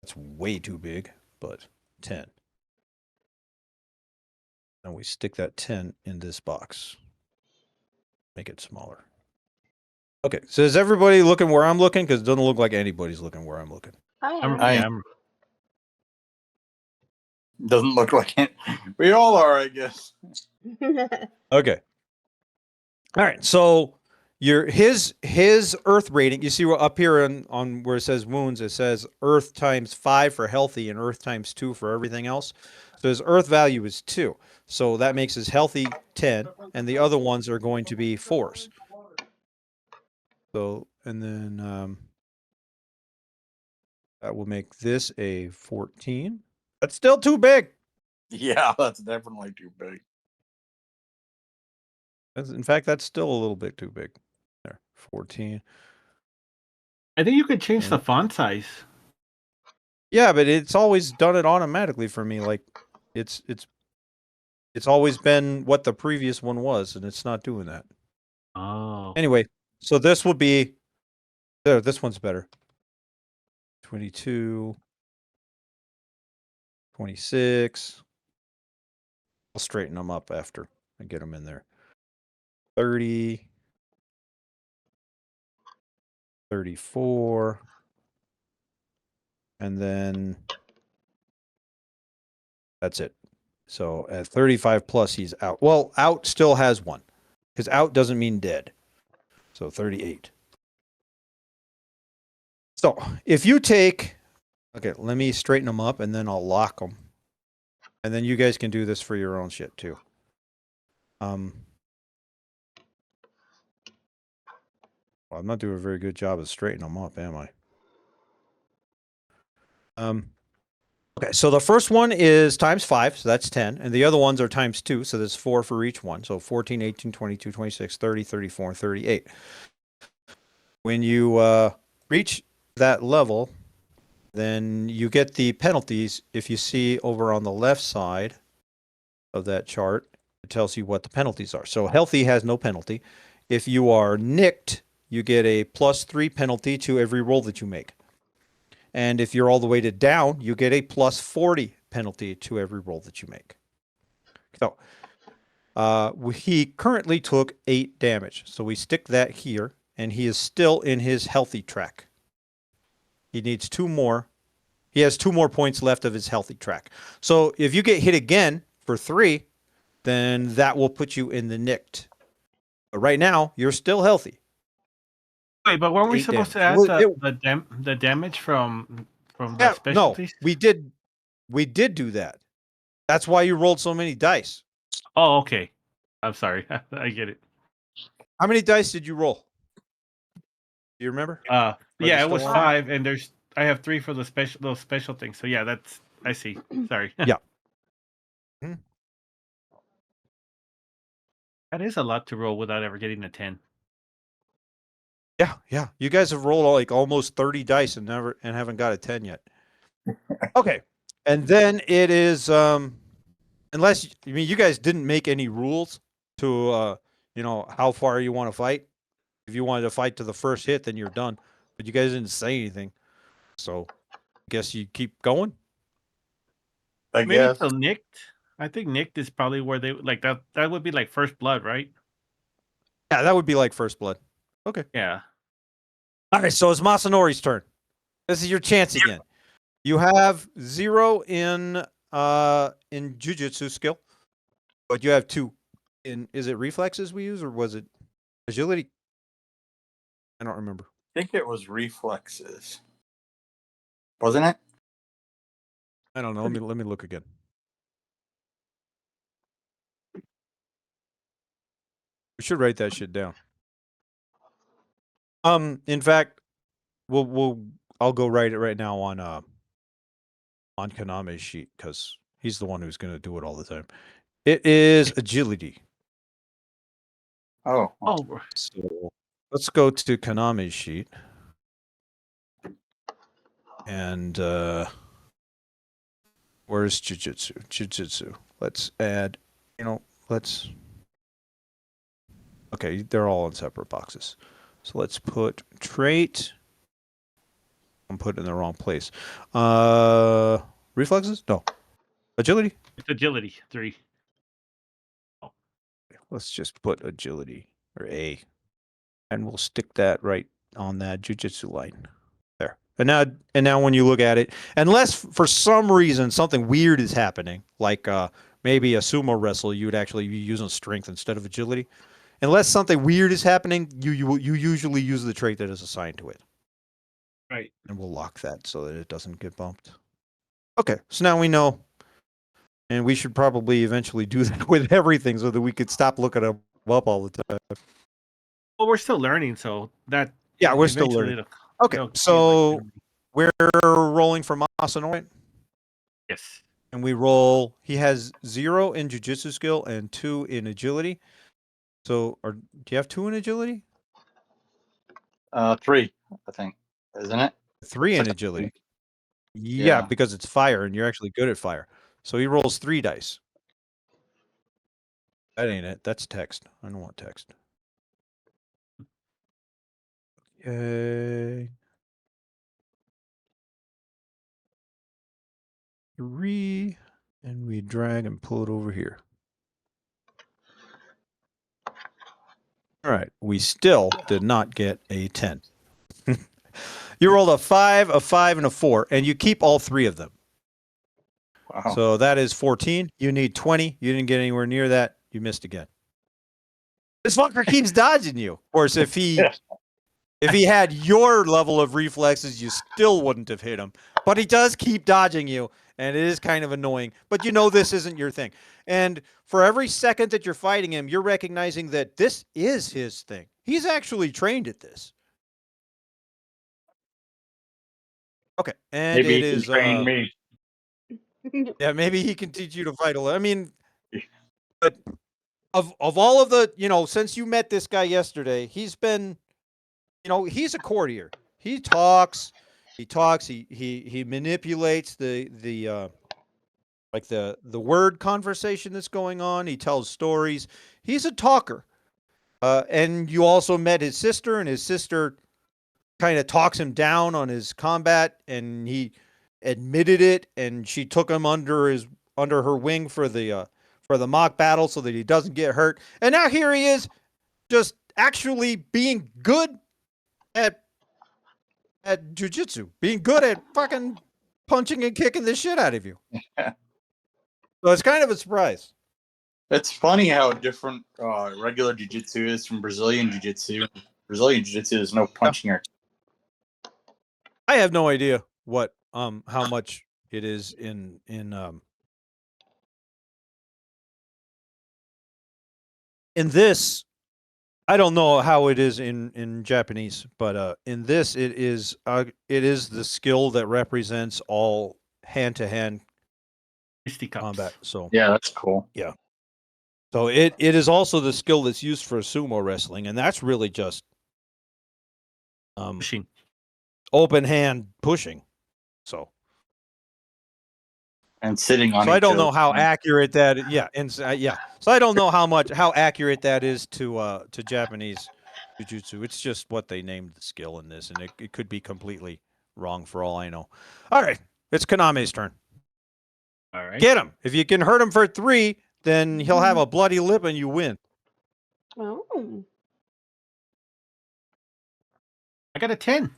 That's way too big, but 10. And we stick that 10 in this box. Make it smaller. Okay, so is everybody looking where I'm looking? Because it doesn't look like anybody's looking where I'm looking. I am. I- am. Doesn't look like it. We all are, I guess. Okay. All right. So his earth rating. You see up here on where it says wounds, it says earth times 5 for healthy and earth times 2 for everything else. So his earth value is 2. So that makes his healthy 10, and the other ones are going to be 4s. So and then that will make this a 14. That's still too big. Yeah, that's definitely too big. In fact, that's still a little bit too big. There, 14. I think you could change Yeah. the font size. Yeah, but it's always done it automatically for me. Like, it's always been what the previous one was, and it's not doing that. Oh. Anyway, so this will be there. This one's better. 22, 26. I'll straighten them up after I get them in there. 30, 34, and then that's it. So at 35 plus, he's out. Well, out still has 1, because out doesn't mean dead. So 38. So if you take, okay, let me straighten them up and then I'll lock them. And then you guys can do this for your own shit too. Well, I'm not doing a very good job of straightening them up, am I? Okay, so the first one is times 5, so that's 10. And the other ones are times 2, so there's 4 for each one. So 14, 18, 22, 26, 30, 34, and 38. When you reach that level, then you get the penalties. If you see over on the left side of that chart, it tells you what the penalties are. So healthy has no penalty. If you are nicked, you get a +3 penalty to every roll that you make. And if you're all the way to down, you get a +40 penalty to every roll that you make. So he currently took 8 damage. So we stick that here, and he is still in his healthy track. He needs 2 more. He has 2 more points left of his healthy track. So if you get hit again for 3, then that will put you in the nicked. But right now, you're still healthy. Wait, but weren't we 8 supposed to damage. add Well, the damage from the yeah, no, specialties? we did do that. That's why you rolled so many dice. Oh, okay. I'm sorry. I get it. How many dice did you roll? Do you remember? Yeah, they it was still on? 5, and I have 3 for those special things. So yeah, I see. Sorry. Yeah. That is a lot to roll without ever getting a 10. Yeah. You guys have rolled like almost 30 dice and haven't got a 10 yet. Okay. And then it is unless you guys didn't make any rules to how far you want to fight. If you wanted to fight to the first hit, then you're done. But you guys didn't say anything. So I guess you keep going. I Maybe guess. till nicked. I think nicked is probably where they like that. That would be like first blood, right? Yeah, that would be like first blood. Okay. Yeah. All right, so it's Masanori's turn. This is your chance again. You have 0 in jujutsu skill, but you have 2 in. Is it reflexes we use or was it agility? I don't remember. I think it was reflexes. Wasn't it? I don't know. Let me look again. We should write that shit down. In fact, I'll go write it right now on Kaname's sheet because he's the one who's going to do it all the time. It is agility. Oh. Oh, So let's go to Kaname's sheet. And where's jujutsu? Jujutsu. Let's add, let's. Okay, they're all in separate boxes. So let's put trait. I'm putting it in the wrong place. Reflexes? No. Agility? it's agility 3. Let's just put agility or A. And we'll stick that right on that jujutsu line. There. And now when you look at it, unless for some reason something weird is happening, like maybe a sumo wrestle, you would actually be using strength instead of agility. Unless something weird is happening, you usually use the trait that is assigned to it. Right. And we'll lock that so that it doesn't get bumped. Okay, so now we know. And we should probably eventually do that with everything so that we could stop looking up all the time. Well, we're still learning, so that Yeah, we're still eventually learning. it'll Okay, be like so everything. we're rolling for Masanori. Yes. And we roll. He has 0 in jujutsu skill and 2 in agility. So, do you have 2 in agility? 3, I think. Isn't it? 3 in It's like a agility. three. Yeah, Yeah. because it's fire and you're actually good at fire. So he rolls 3 dice. That ain't it. That's text. I don't want text. Okay. 3. And we drag and pull it over here. All right. We still did not get a 10. You rolled a 5, a 5, and a 4, and you keep all 3 of them. Wow. So that is 14. You need 20. You didn't get anywhere near that. You missed again. This fucker keeps dodging you. Of course, if he had your level of reflexes, you still wouldn't have hit him. But he does keep dodging you, and it is kind of annoying. But you know this isn't your thing. And for every second that you're fighting him, you're recognizing that this is his thing. He's actually trained at this. Okay, and Maybe it he can is train me. yeah, maybe he can teach you to fight a little. I mean, but of all of the, since you met this guy yesterday, he's been, he's a courtier. He talks, he manipulates the like the word conversation that's going on. He tells stories. He's a talker. And you also met his sister, and his sister kind of talks him down on his combat, and he admitted it, and she took him under her wing for the mock battle so that he doesn't get hurt. And now here he is, just actually being good at jujitsu, being good at fucking punching and kicking the shit out of you. So it's kind of a surprise. It's funny how different regular jiu-jitsu is from Brazilian jiu-jitsu. Brazilian jiu-jitsu is no punching or. I have no idea what how much it is in this. I don't know how it is in Japanese, but in this it is the skill that represents all hand-to-hand Fisticuffs. combat. So Yeah, that's cool. So it is also the skill that's used for sumo wrestling, and that's really just Pushing. open hand pushing. So And sitting on I each don't know other. how accurate that. Yeah, and yeah. So I don't know how accurate that is to Japanese jujutsu. It's just what they named the skill in this, and it could be completely wrong for all I know. All right, it's Kaname's turn. All right. Get him. If you can hurt him for 3, then he'll have a bloody lip and you win. Oh. I got a 10.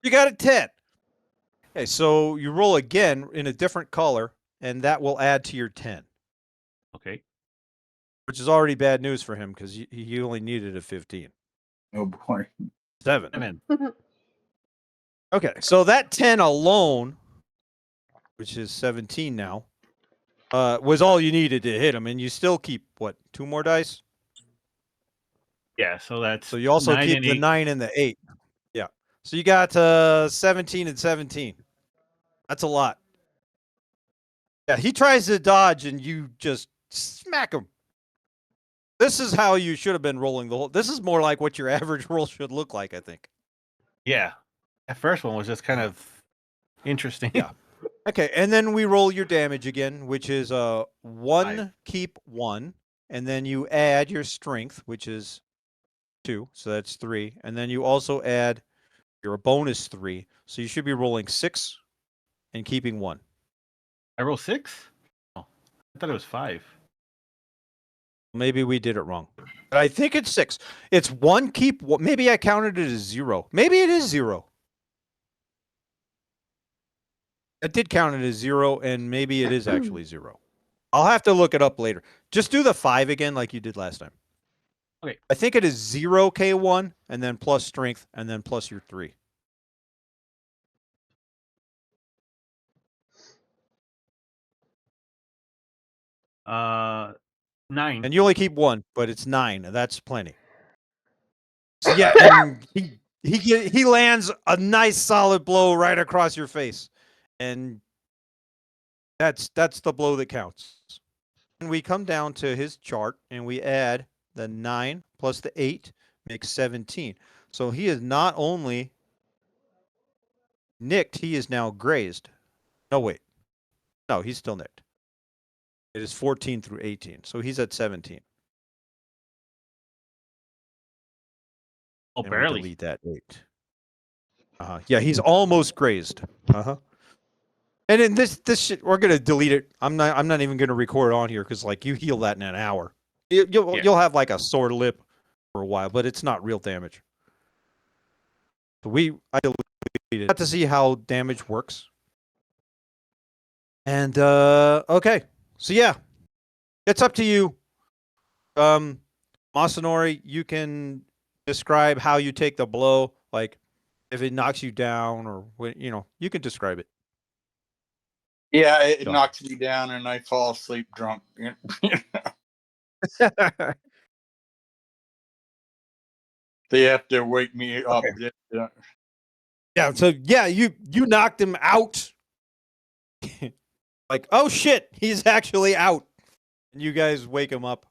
You got a 10. Okay, so you roll again in a different color, and that will add to your 10, Okay. which is already bad news for him because he only needed a 15. Oh boy. 7. 7. Okay, so that 10 alone, which is 17 now, was all you needed to hit him, and you still keep, what, 2 more dice? Yeah, so that's So you also 9 keep and the 8. 9 and the 8. Yeah. So you got 17 and 17. That's a lot. Yeah, he tries to dodge, and you just smack him. This is how you should have been rolling the whole. This is more like what your average roll should look like, I think. Yeah. That first one was just kind of interesting. Yeah. Okay, and then we roll your damage again, which is 1 5. keep 1, and then you add your strength, which is 2, so that's 3, and then you also add your bonus 3, so you should be rolling 6 and keeping 1. I rolled 6? Oh, I thought it was 5. Maybe we did it wrong, but I think it's 6. It's 1 keep. Maybe I counted it as 0. Maybe it is 0. I did count it as 0, and maybe it is actually 0. I'll have to look it up later. Just do the 5 again like you did last time. Okay. I think it is 0 K1, and then plus strength, and then plus your 3. Uh, 9. And you only keep 1, but it's 9. That's plenty. So yeah, and he lands a nice solid blow right across your face, and that's the blow that counts. And we come down to his chart, and we add the 9 plus the 8 makes 17. So he is not only nicked, he is now grazed. No, wait. No, he's still nicked. It is 14 through 18, so he's at 17. Oh, And barely. we delete that 8. Yeah, he's almost grazed. And in this shit, we're gonna delete it. I'm not even gonna record on here because like you heal that in an hour. You'll have like a sore lip for a while, but it's not real damage. So I deleted. Got to see how damage works. And okay, so yeah, it's up to you. Masanori, you can describe how you take the blow, like if it knocks you down or you can describe it. Yeah, it Done. knocks me down and I fall asleep drunk. They have to wake me up. Yeah, so yeah, you knocked him out. Like, oh shit, he's actually out. And you guys wake him up.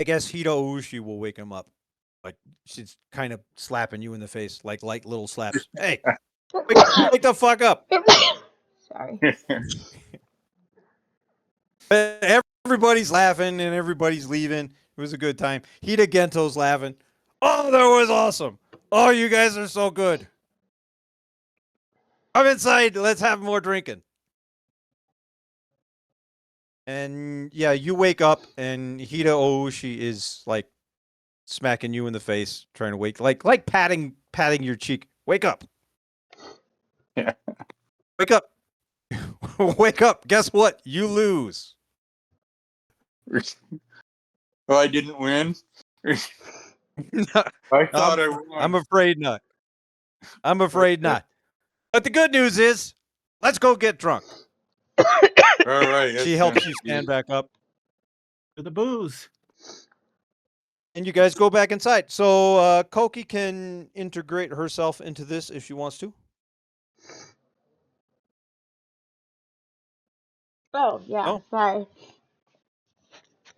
I guess Hito Ushi will wake him up. Like she's kind of slapping you in the face, like light little slaps. Hey, wake the fuck up. Sorry. Everybody's laughing and everybody's leaving. It was a good time. Hida Gento's laughing. Oh, that was awesome. Oh, you guys are so good. Come inside. Let's have more drinking. And yeah, you wake up and Hida Oushi is like smacking you in the face, trying to wake, like patting your cheek. Wake up. Yeah. Wake up. Wake up. Guess what? You lose. Oh, I didn't win. I thought I won. I'm afraid not. I'm afraid not. But the good news is, let's go get drunk. All right. She helps you stand back up, To the booze. and you guys go back inside. So Koki can integrate herself into this if she wants to. Oh, yeah, Oh. sorry.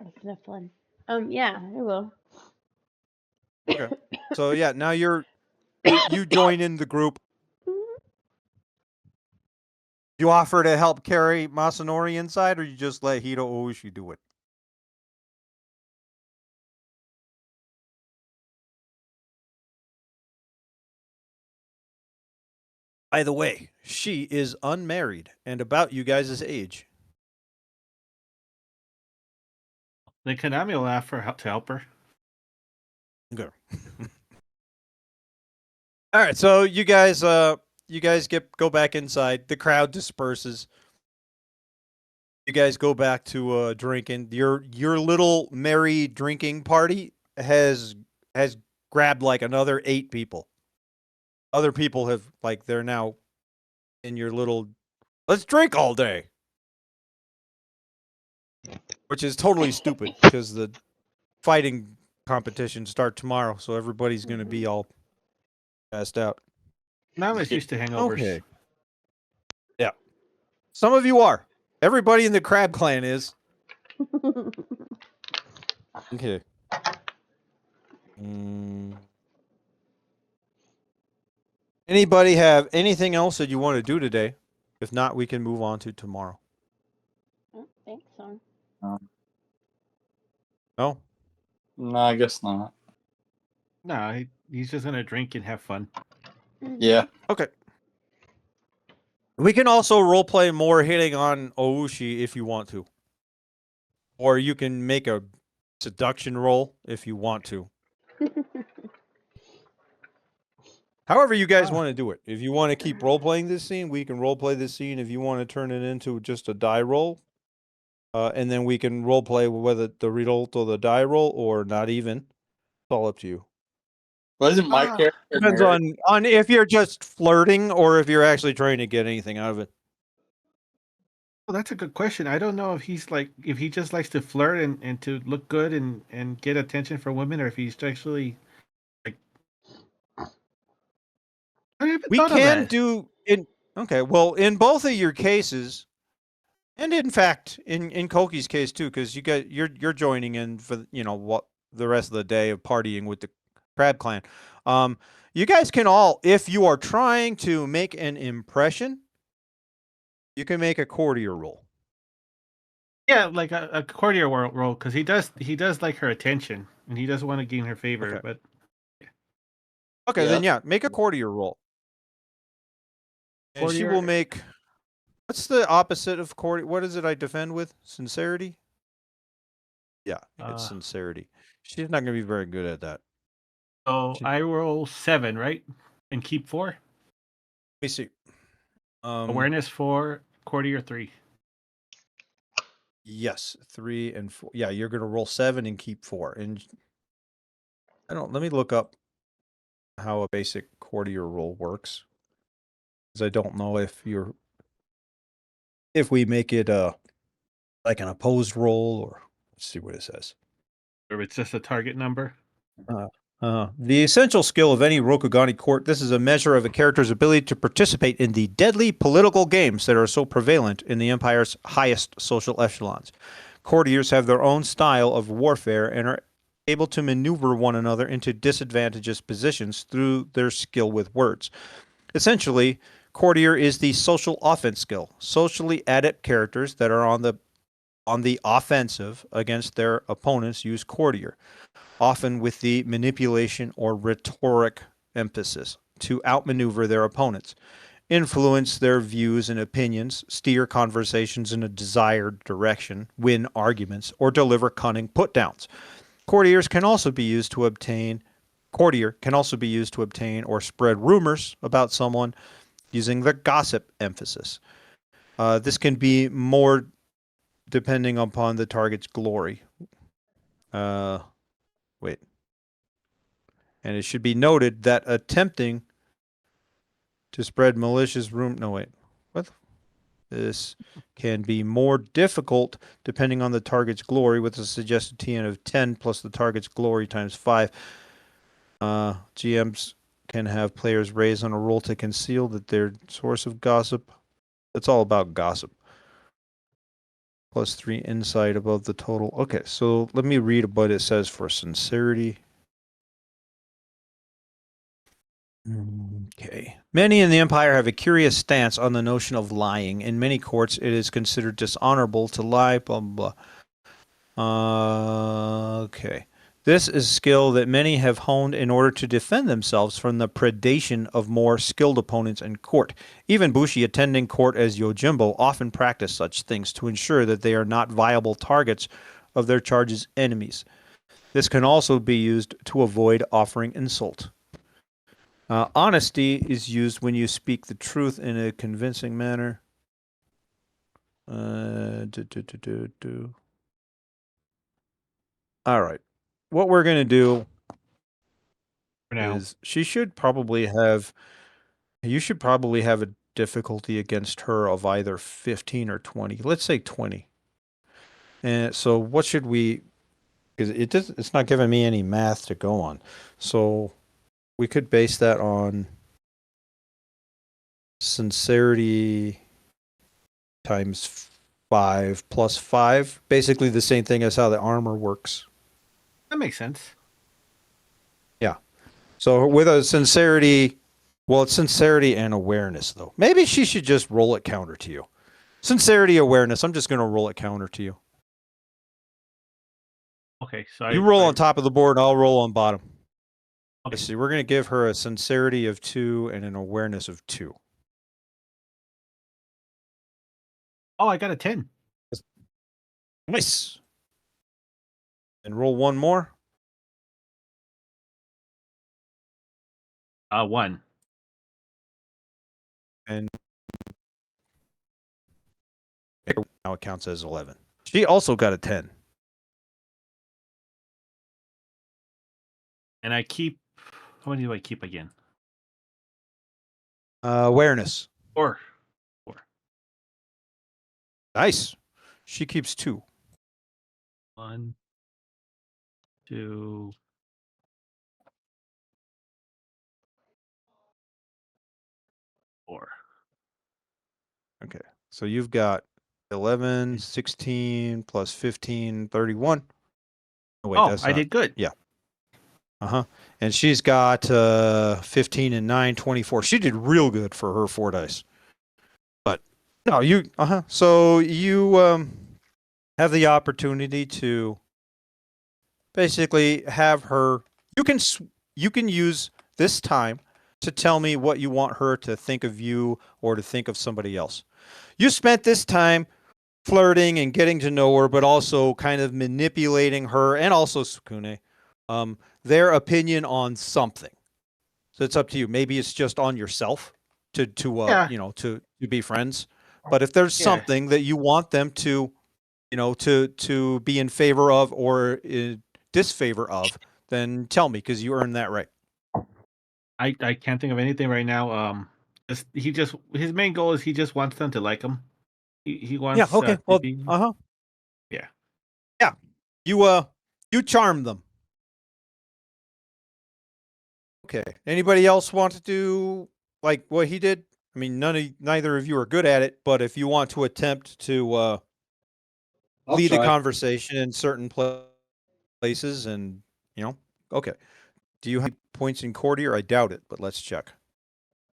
That's enough fun. Yeah, I will. Okay. So yeah, now you're you join in the group. Mhm. You offer to help carry Masanori inside, or you just let Hito Oushi do it? By the way, she is unmarried and about you guys' age. Then Konami will offer to help her. Okay. All right, so you guys go back inside. The crowd disperses. You guys go back to drinking. Your little merry drinking party has grabbed like another 8 people. Other people have they're now in your little let's drink all day. Which is totally stupid because the fighting competitions start tomorrow, so everybody's going to be all passed out. Konami's used to hangovers. Okay. Yeah. Some of you are. Everybody in the Crab Clan is. Okay. Anybody have anything else that you want to do today? If not, we can move on to tomorrow. I don't think so. No? No, I guess not. No, he's just gonna drink and have fun. Mhm. Yeah. Okay. We can also roleplay more hitting on Oushi if you want to. Or you can make a seduction roll if you want to. However you guys want to do it. If you want to keep role-playing this scene, we can role-play this scene. If you want to turn it into just a die roll, and then we can role-play whether the result of the die roll or not even. It's all up to you. Well, isn't my character Depends married? on if you're just flirting or if you're actually trying to get anything out of it. Well, that's a good question. I don't know if if he just likes to flirt and to look good and get attention from women, or if he's actually like. I haven't We thought of can that. do in okay. Well, in both of your cases, and in fact, in Koki's case too, because you're joining in for what the rest of the day of partying with the Crab Clan. You guys can all, if you are trying to make an impression, you can make a courtier roll. Yeah, like a courtier role, because he does like her attention and he does want to gain her favor. Okay. But Okay, Yeah. then yeah, make a courtier roll. And she Courtier- will make. What's the opposite of courtier? What is it I defend with? Sincerity? Yeah, it's sincerity. She's not going to be very good at that. so I roll 7, right, and keep 4. Let me see. Awareness 4, courtier 3. Yes, 3 and 4. Yeah, you're going to roll 7 and keep 4. And let me look up how a basic courtier roll works. Because I don't know if we make it like an opposed roll, or let's see what it says. Or it's just a target number. The essential skill of any Rokugani court, this is a measure of a character's ability to participate in the deadly political games that are so prevalent in the Empire's highest social echelons. Courtiers have their own style of warfare and are able to maneuver one another into disadvantageous positions through their skill with words. Essentially, courtier is the social offense skill. Socially adept characters that are on the offensive against their opponents use courtier, often with the manipulation or rhetoric emphasis, to outmaneuver their opponents, influence their views and opinions, steer conversations in a desired direction, win arguments, or deliver cunning put-downs. Courtier can also be used to obtain or spread rumors about someone using the gossip emphasis. This can be more depending upon the target's glory. Wait. And it should be noted that attempting to spread malicious this can be more difficult depending on the target's glory, with a suggested TN of 10 plus the target's glory times 5. GMs can have players raise on a roll to conceal that their source of gossip. It's all about gossip. Plus 3 insight above the total. Okay, so let me read what it says for sincerity. Okay. Many in the empire have a curious stance on the notion of lying. In many courts, it is considered dishonorable to lie. Blah blah blah. Okay. This is skill that many have honed in order to defend themselves from the predation of more skilled opponents in court. Even Bushi attending court as Yojimbo often practice such things to ensure that they are not viable targets of their charge's enemies. This can also be used to avoid offering insult. Honesty is used when you speak the truth in a convincing manner. All right. What we're going to do For now. is you should probably have a difficulty against her of either 15 or 20. Let's say 20. And so what should we, because it's not giving me any math to go on. So we could base that on sincerity times 5 plus 5. Basically the same thing as how the armor works. That makes sense. So with a sincerity, well, it's sincerity and awareness, though. Maybe she should just roll it counter to you. Sincerity, awareness. I'm just going to roll it counter to you. Okay, so You roll on top of the board, and I'll roll on bottom. Okay. Let's see. We're going to give her a sincerity of 2 and an awareness of 2. Oh, I got a 10. Nice. And roll one more. 1. And now it counts as 11. She also got a 10. And I keep. How many do I keep again? Awareness. 4. Nice. She keeps 2. 1, 2. Four. Okay. So you've got 11, 16 plus 15, 31. Oh, wait, I did good. Yeah. Uh-huh. And she's got 15 and 9, 24. She did real good for her 4 dice. But no, so you have the opportunity to basically have her you can use this time to tell me what you want her to think of you or to think of somebody else. You spent this time flirting and getting to know her, but also kind of manipulating her and also Sukune, their opinion on something. So it's up to you. Maybe it's just on yourself to be friends. But if there's something that you want them to, to be in favor of or disfavor of, then tell me, because you earned that right. I can't think of anything right now. His main goal is he just wants them to like him. He wants. Yeah. Okay. To be... Yeah. Yeah. You charm them. Okay. Anybody else want to do like what he did? I mean, neither of you are good at it, but if you want to attempt to lead a conversation in certain places, and okay. Do you have points in courtier? I doubt it, but let's check.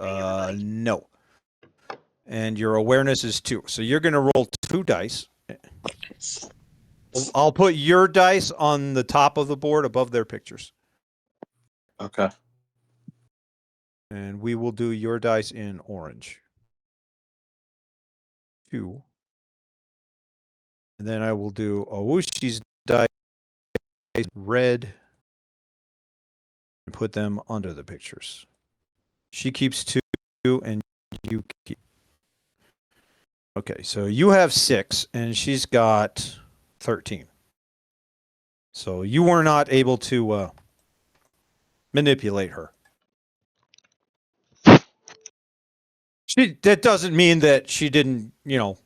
No. And your awareness is 2. So you're going to roll 2 dice. I'll put your dice on the top of the board above their pictures. Okay. And we will do your dice in orange. 2. And then I will do Owushi's dice red and put them under the pictures. She keeps 2 and you keep. Okay, so you have 6 and she's got 13. So you were not able to manipulate her. That doesn't mean that she didn't, that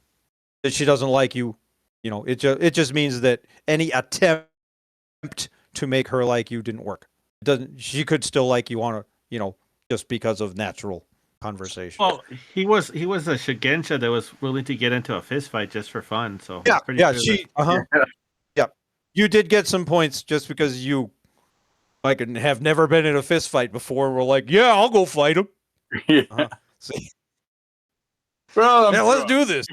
she doesn't like you. It just means that any attempt to make her like you didn't work. She could still like you on just because of natural conversation. Well, he was a Shigensha that was willing to get into a fist fight just for fun. So yeah, you did get some points just because you like and have never been in a fist fight before. We're like, yeah, I'll go fight him. Yeah. See, Well, yeah, let's do this.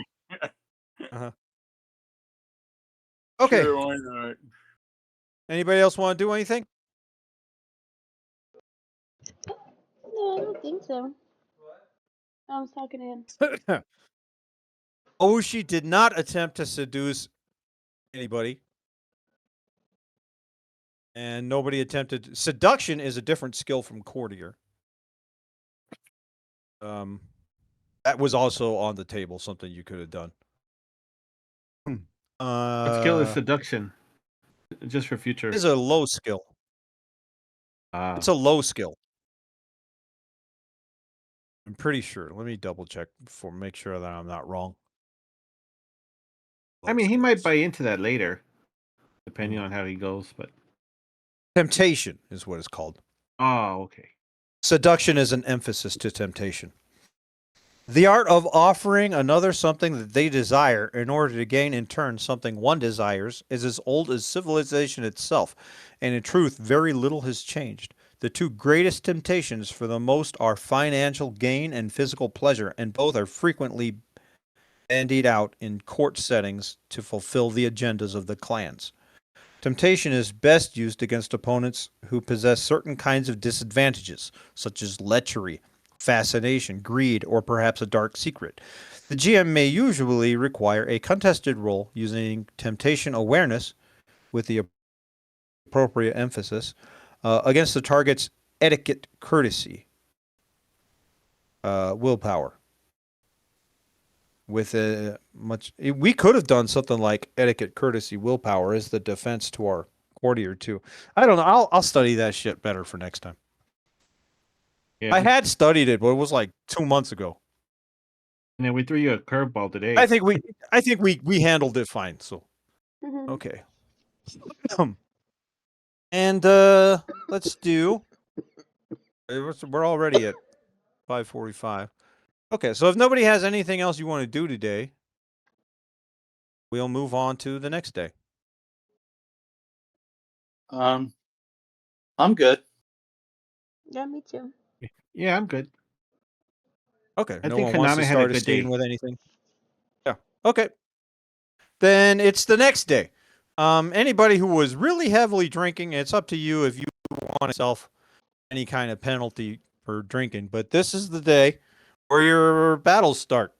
Okay. Sure, why not? Anybody else want to do anything? No, I don't think so. I was talking to him. Oshi did not attempt to seduce anybody. And nobody attempted. Seduction is a different skill from courtier. That was also on the table, something you could have done. What skill is seduction? Just for future. It's a low skill. It's a low skill. I'm pretty sure. Let me double check before make sure that I'm not wrong. I mean, he might buy into that later, depending on how he goes. But temptation is what it's called. oh, okay. Seduction is an emphasis to temptation. The art of offering another something that they desire in order to gain in turn something one desires is as old as civilization itself, and in truth, very little has changed. The two greatest temptations for the most are financial gain and physical pleasure, and both are frequently bandied out in court settings to fulfill the agendas of the clans. Temptation is best used against opponents who possess certain kinds of disadvantages, such as lechery, fascination, greed, or perhaps a dark secret. The GM may usually require a contested roll using temptation awareness with the appropriate emphasis against the target's etiquette courtesy willpower. With a much, we could have done something like etiquette courtesy willpower as the defense to our courtier too. I don't know. I'll study that shit better for next time. Yeah. I had studied it, but it was like 2 months ago. And then we threw you a curveball today. I think we handled it fine. So okay. And let's do. We're already at 5:45. Okay, so if nobody has anything else you want to do today, we'll move on to the next day. I'm good. Yeah, me too. Yeah, I'm good. Okay. I No think one wants to Hanami had a start a good scene day. with anything. Yeah. Okay. Then it's the next day. Anybody who was really heavily drinking, it's up to you if you want yourself any kind of penalty for drinking. But this is the day where your battles start.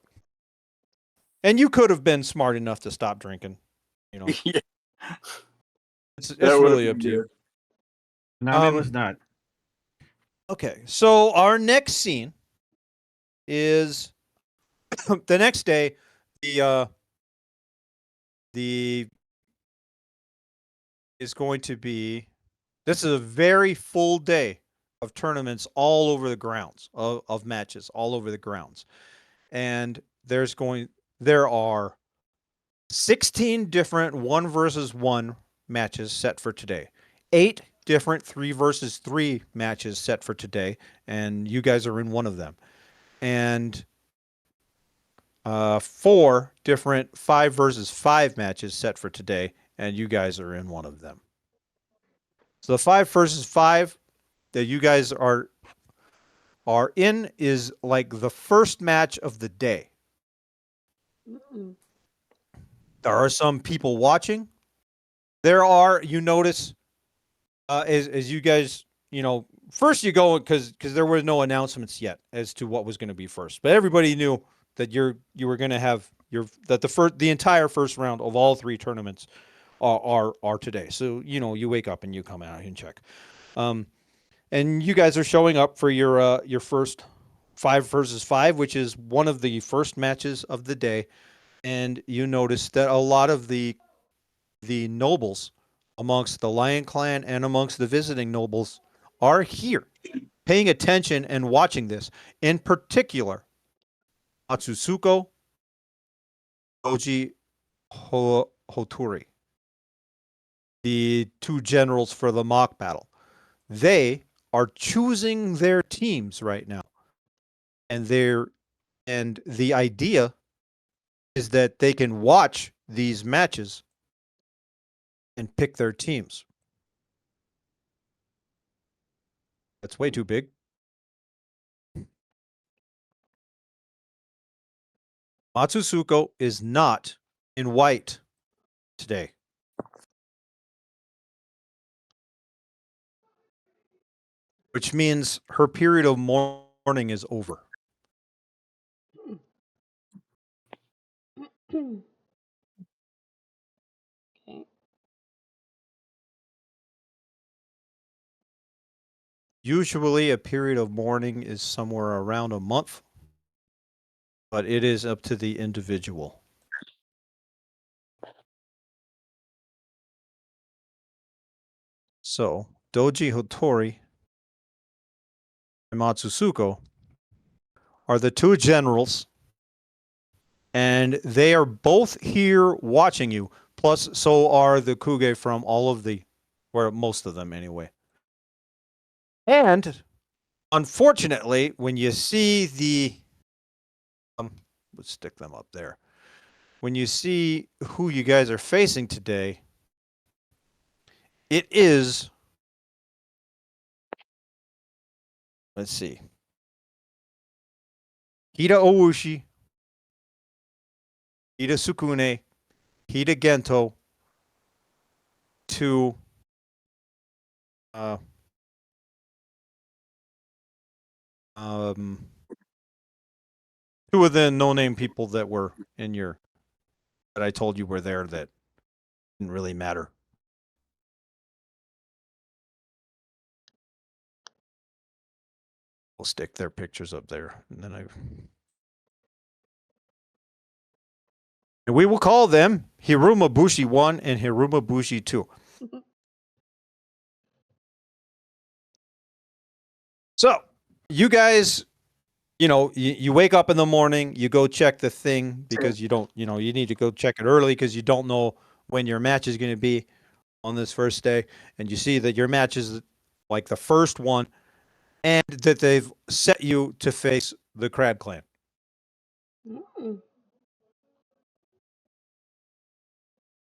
And you could have been smart enough to stop drinking. You know, Yeah, it's that would've really been up to you. good. Nami was not. Okay, so our next scene is the next day. The is going to be. This is a very full day of tournaments all over the grounds of matches all over the grounds, and there are 16 different 1 versus 1 matches set for today. 8 different 3 versus 3 matches set for today, and you guys are in one of them. And 4 different 5 versus 5 matches set for today, and you guys are in one of them. So the 5 versus 5 that you guys are in is like the first match of the day. There are some people watching. There are, you notice, as you guys, first you go because there were no announcements yet as to what was going to be first, but everybody knew that you were going to have the entire first round of all 3 tournaments are today. So you wake up and you come out and check, and you guys are showing up for your first 5 versus 5, which is one of the first matches of the day, and you notice that a lot of the nobles amongst the Lion Clan and amongst the visiting nobles are here, paying attention and watching this. In particular, Atsusuko, Oji Hoturi, the 2 generals for the mock battle. They are choosing their teams right now. And the idea is that they can watch these matches and pick their teams. That's way too big. Matsusuko is not in white today. Which means her period of mourning is over. Okay. Usually a period of mourning is somewhere around a month, but it is up to the individual. So, Doji Hotori and Matsusuko are the two generals, and they are both here watching you. Plus, so are the Kuge from all of the, or most of them anyway. And unfortunately, when you see the, let's stick them up there. When you see who you guys are facing today, it is, let's see, Hida Owushi, Hida Sukune, Hida Gento, to two of the no-name people that were in your, that I told you were there that didn't really matter. We'll stick their pictures up there, and then and we will call them Hiruma Bushi 1 and Hiruma Bushi 2. So, you guys, you know, you wake up in the morning, you go check the thing because you don't, you know, you need to go check it early because you don't know when your match is going to be on this first day. And you see that your match is like the first one and that they've set you to face the Crab Clan. Mm.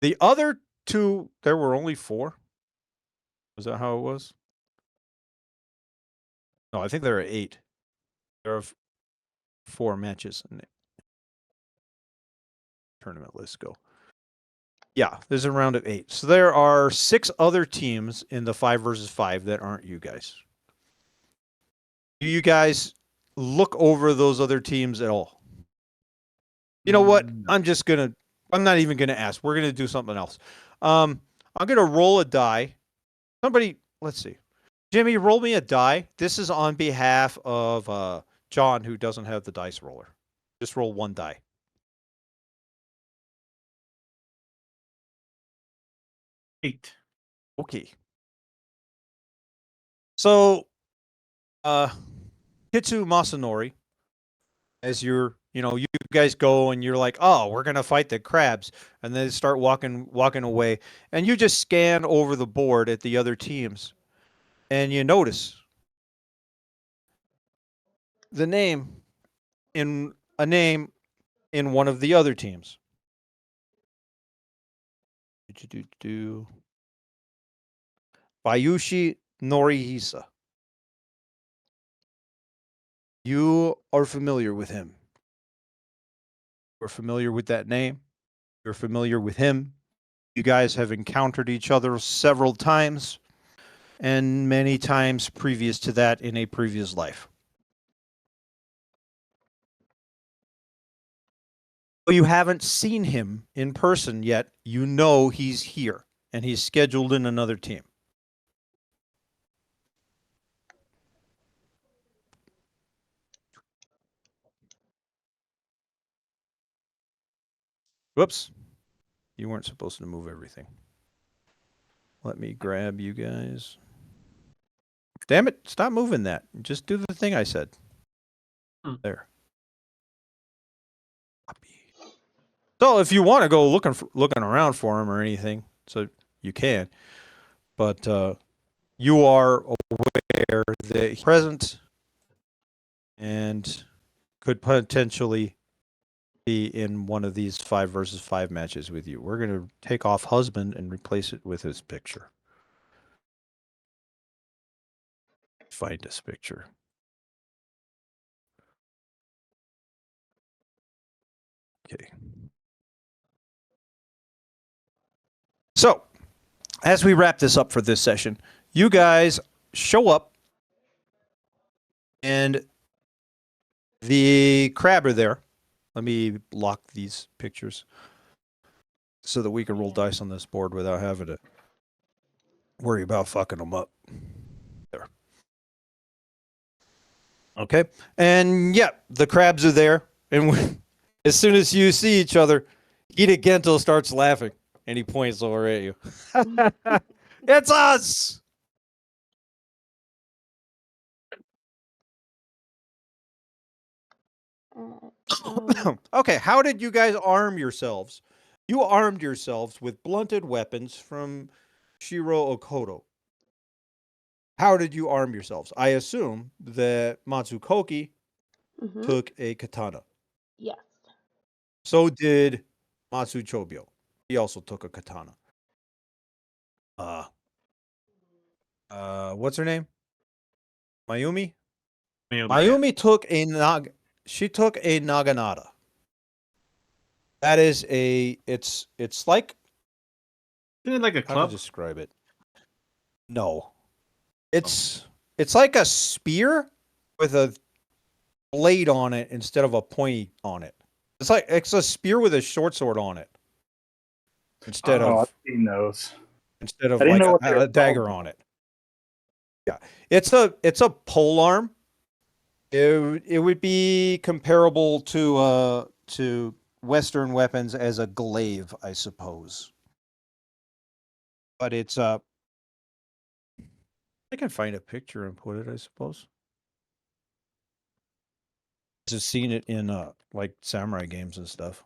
The other two, there were only 4. Was that how it was? No, I think there are 8. There are 4 matches in the tournament. Let's go. Yeah, there's a round of 8. So there are 6 other teams in the 5 versus 5 that aren't you guys. Do you guys look over those other teams at all? You know what? I'm not even gonna ask. We're gonna do something else. I'm gonna roll a die. Somebody, let's see. Jimmy, roll me a die. This is on behalf of John, who doesn't have the dice roller. Just roll 1 die. Eight. Okay. So, Kitsu Masanori, as you guys go and you're like, oh, we're gonna fight the crabs, and then start walking away, and you just scan over the board at the other teams, and you notice the name in one of the other teams. Bayushi Norihisa. You are familiar with him. We're familiar with that name. You're familiar with him. You guys have encountered each other several times, and many times previous to that in a previous life. But you haven't seen him in person yet. You know he's here, and he's scheduled in another team. Whoops. You weren't supposed to move everything. Let me grab you guys. Damn it, stop moving that. Just do the thing I said. There. So if you want to go looking around for him or anything, so you can. But you are aware that he's present and could potentially be in one of these 5 versus 5 matches with you. We're going to take off husband and replace it with his picture. find this picture. Okay. So, as we wrap this up for this session, you guys show up and the crab are there. Let me lock these pictures so that we can roll dice on this board without having to worry about fucking them up. There. Okay. And yeah, the crabs are there. And as soon as you see each other, Ida Gento starts laughing and he points over at you. It's us! Okay, how did you guys arm yourselves? You armed yourselves with blunted weapons from Shiro Okoto. How did you arm yourselves? I assume that Matsukoki Mhm. took a katana. Yes. So did Matsu Chobyo. He also took a katana. What's her name? Mayumi? Mayumi took a she took a naginata. That is it's like, Isn't it like a how to club? describe it? No. It's like a spear with a blade on it instead of a pointy on it. It's a spear with a short sword on it. Instead Oh, I've of seen those. like didn't know what they were a dagger called. on it. Yeah. It's a pole arm. It would be comparable to Western weapons as a glaive, I suppose. But it's I can find a picture and put it, I suppose. Just seen it in like samurai games and stuff.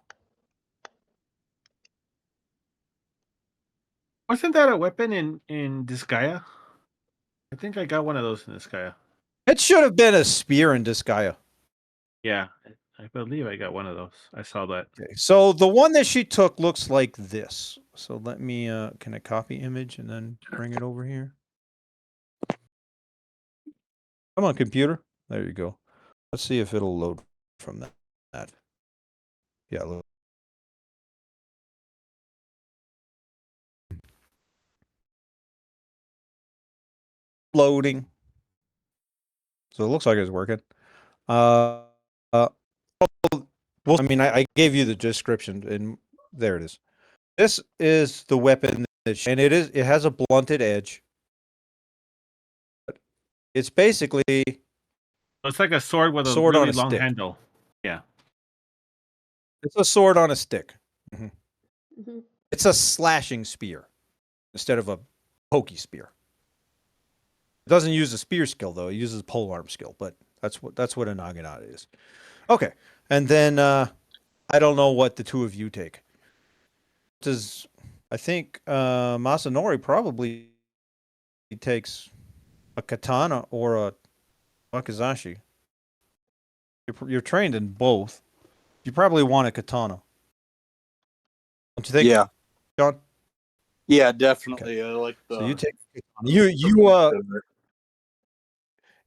Wasn't that a weapon in Disgaea? I think I got one of those in Disgaea. It should have been a spear in Disgaea. Yeah, I believe I got one of those. I saw that. Okay, so the one that she took looks like this. So let me can I copy image and then bring it over here? Come on, computer. There you go. Let's see if it'll load from that. Yeah, load. Loading. So it looks like it's working. Well, I mean, I gave you the description, and there it is. This is the weapon and it has a blunted edge. It's basically It's like a sword with a sword on really a long stick. handle. Yeah. It's a sword on a stick. Mhm. It's a slashing spear instead of a pokey spear. It doesn't use a spear skill though; it uses a polearm skill. But that's what a naginata is. Okay, and then I don't know what the two of you take. I think Masanori probably takes a katana or a wakizashi. You're trained in both. You probably want a katana. Don't you think? Yeah. John? Yeah, definitely. I like the. So you take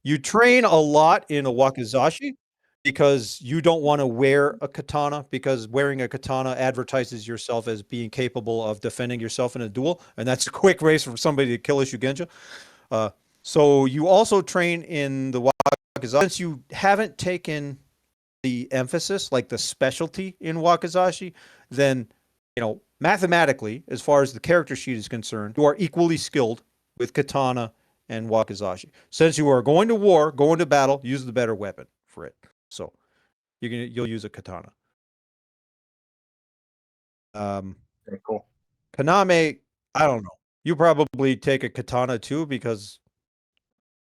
you train a lot in a wakizashi because you don't want to wear a katana, because wearing a katana advertises yourself as being capable of defending yourself in a duel, and that's a quick race for somebody to kill a Shugenja. So you also train in the wakizashi. Since you haven't taken the emphasis, like the specialty in wakizashi, then, mathematically, as far as the character sheet is concerned, you are equally skilled with katana and wakizashi. Since you are going to war, going to battle, use the better weapon for it. So you'll use a katana. Very cool. Kaname, I don't know. You probably take a katana too because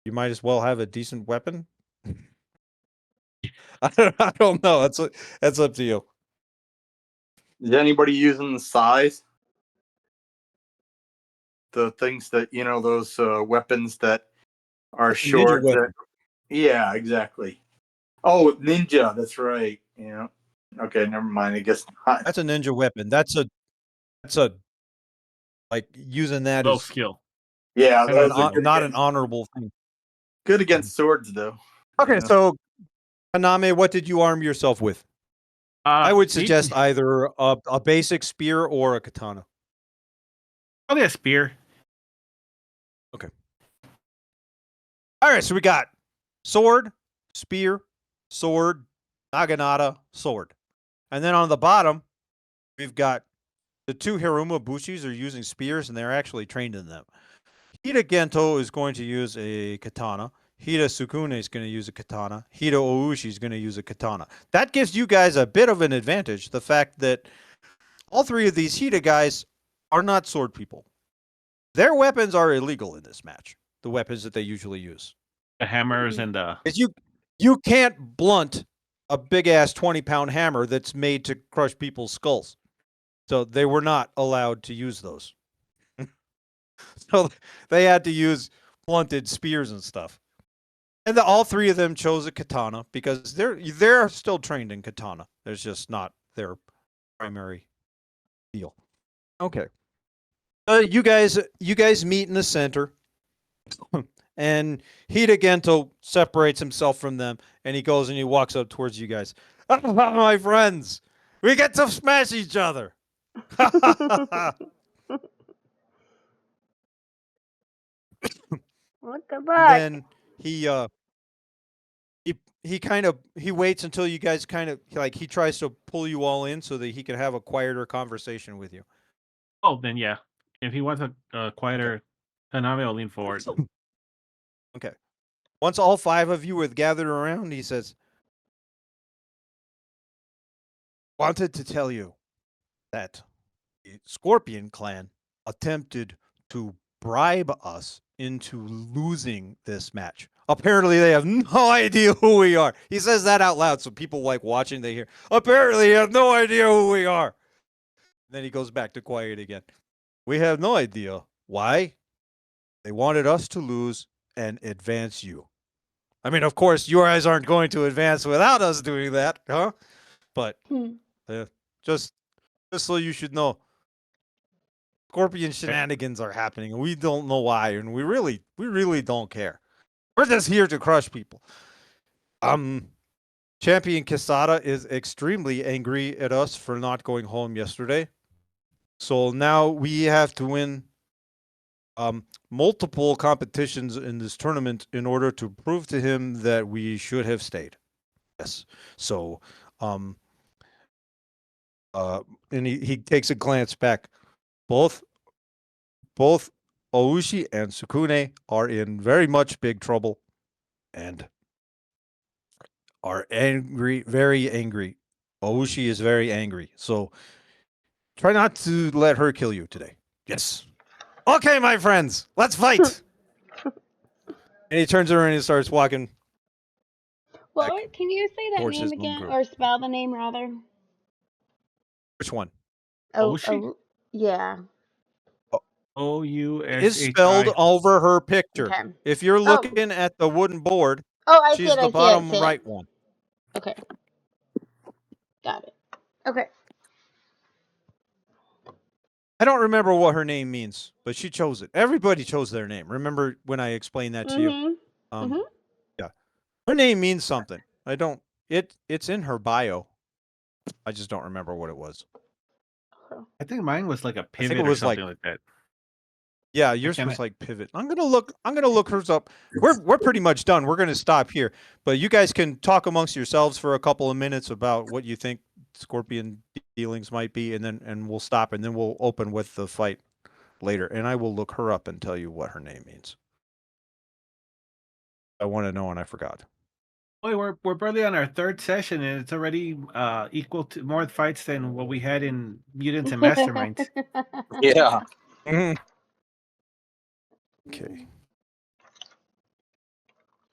you might as well have a decent weapon. I don't know. That's up to you. Is anybody using the size? The things that those weapons that are short. Ninja weapon. Yeah, exactly. Oh, ninja. That's right. Yeah. Okay, never mind. I guess not. That's a ninja weapon. That's a like using that Low is skill. Yeah, And those are good. not an honorable thing. Good against swords, though. Okay, Yeah. so Haname, what did you arm yourself with? I would He- suggest either a basic spear or a katana. probably a spear. All right, so we got sword, spear, sword, naginata, sword. And then on the bottom, we've got the two Hiruma Bushis are using spears, and they're actually trained in them. Hida Gento is going to use a katana. Hida Sukune is going to use a katana. Hida Oushi is going to use a katana. That gives you guys a bit of an advantage, the fact that all three of these Hida guys are not sword people. Their weapons are illegal in this match, the weapons that they usually use. The hammers and the. Because you can't blunt a big ass 20-pound hammer that's made to crush people's skulls. So they were not allowed to use those. So they had to use blunted spears and stuff. And all three of them chose a katana because they're still trained in katana. There's just not their primary deal. Okay. You guys meet in the center. And Hida Gento separates himself from them, and he goes and he walks up towards you guys. Oh, my friends, we get to smash each other. Well, good luck. Then he waits until you guys kind of like he tries to pull you all in so that he can have a quieter conversation with you. Oh, then yeah. If he wants a quieter Haname, I'll lean forward. Okay. Once all five of you have gathered around, he says, wanted to tell you that the Scorpion clan attempted to bribe us into losing this match. Apparently, they have no idea who we are. He says that out loud, so people like watching, they hear, apparently, you have no idea who we are. Then he goes back to quiet again. We have no idea. Why? They wanted us to lose and advance you. I mean, of course, you guys aren't going to advance without us doing that, huh? But just so you should know, Scorpion shenanigans are happening, and we don't know why, and we really don't care. We're just here to crush people. Champion Quesada is extremely angry at us for not going home yesterday. So now we have to win multiple competitions in this tournament in order to prove to him that we should have stayed. Yes. So, and he takes a glance back. Both Oushi and Sukune are in very much big trouble and are angry, very angry. Oushi is very angry. So try not to let her kill you today. Yes. Okay, my friends, let's fight. And he turns around and he starts walking. What? Can you say that towards name his own again, group. or spell the name rather? Which one? Oushi? Yeah. O-U-S-H-I. It's spelled over her picture. Okay. If you're looking at the wooden board, Oh, I see she's it. the I see bottom it. right one. Okay. Got it. Okay. I don't remember what her name means, but she chose it. Everybody chose their name. Remember when I explained that to you? Yeah. Her name means something. It's in her bio. I just don't remember what it was. I think mine was like a think pivot it or was something like that. Yeah, yours was like pivot. I'm gonna look hers up. We're pretty much done. We're gonna stop here. But you guys can talk amongst yourselves for a couple of minutes about what you think Scorpion dealings might be, and we'll stop, and then we'll open with the fight later. And I will look her up and tell you what her name means. I want to know, and I forgot. Boy, we're barely on our third session, and it's already equal to more fights than what we had in Mutants and Masterminds. Yeah. Okay.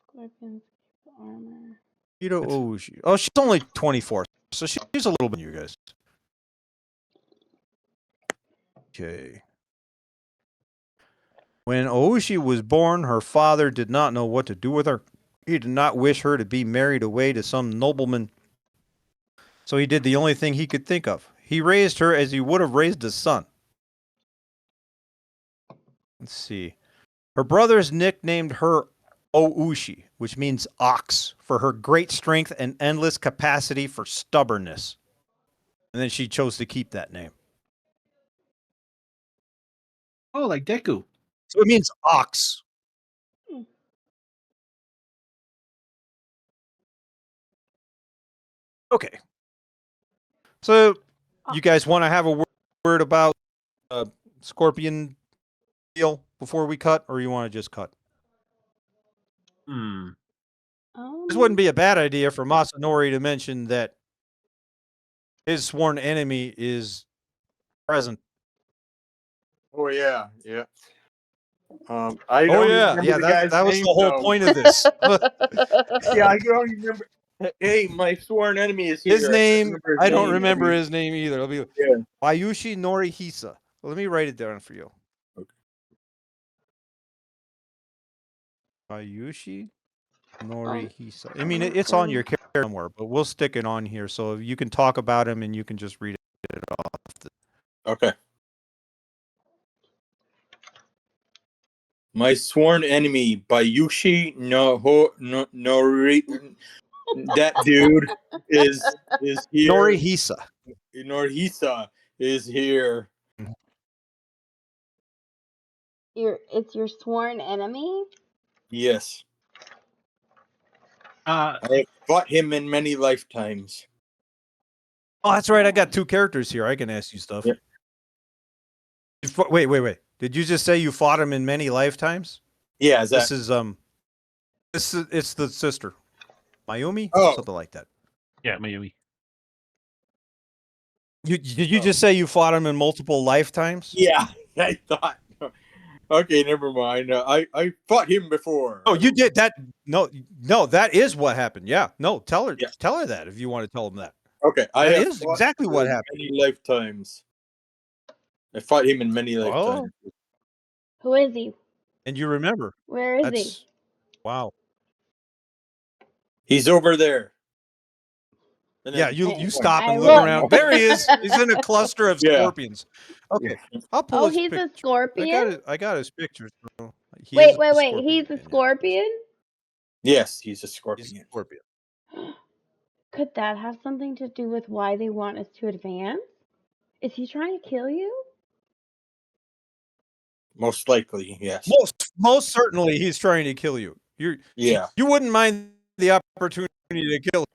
Scorpion's armor. Hida Oushi. Oh, she's only 24, so she's a little bit you guys. Okay. When Oushi was born, her father did not know what to do with her. He did not wish her to be married away to some nobleman. So he did the only thing he could think of. He raised her as he would have raised a son. Let's see. Her brothers nicknamed her Oushi, which means ox, for her great strength and endless capacity for stubbornness. And then she chose to keep that name. Oh, like Deku. So it means ox. Hmm. Okay. So you guys want to have a word about Scorpion deal before we cut, or you want to just cut? This wouldn't be a bad idea for Masanori to mention that his sworn enemy is present. Oh yeah, yeah. I Oh don't yeah, remember yeah. the guy's That was name, the whole though. point of this. Yeah, I don't remember. Hey, my sworn enemy is here. His name, I don't remember I mean, his name either. It'll be Yeah. Bayushi Norihisa. Well, let me write it down for you. Okay. Bayushi Norihisa. I mean, it's on your character somewhere, but we'll stick it on here so you can talk about him and you can just read it off. Okay. My sworn enemy, Bayushi Nori. That dude is here. Norihisa. Norihisa is here. It's your sworn enemy? Yes, Uh, I have fought him in many lifetimes. Oh, that's right. I got two characters here. I can ask you stuff. Yep. Wait. Did you just say you fought him in many lifetimes? Yeah, is that? This is it's the sister, Mayumi, Oh. something like that. yeah, Mayumi. Did you just say you fought him in multiple lifetimes? Yeah, I thought. Okay, never mind. I fought him before. Oh, you did that? No, that is what happened. Yeah, no, tell her Yeah. that if you want to tell him that. Okay, That have is fought exactly him what in happened. Many lifetimes. I fought him in many lifetimes. Who is he? And you remember? Where is he? That's wow. He's over there. And Yeah, then- you stop I and look will- around. There he is. He's in a cluster of Yeah. scorpions. Okay, I'll pull Oh, his he's picture. a scorpion? I got his pictures. Bro. He Wait, is a scorpion, he's a yeah. scorpion? Yes, he's a He's scorpion. a scorpion. Could that have something to do with why they want us to advance? Is he trying to kill you? Most likely, yes. Most certainly, he's trying to kill you. Yeah. You wouldn't mind the opportunity to kill him.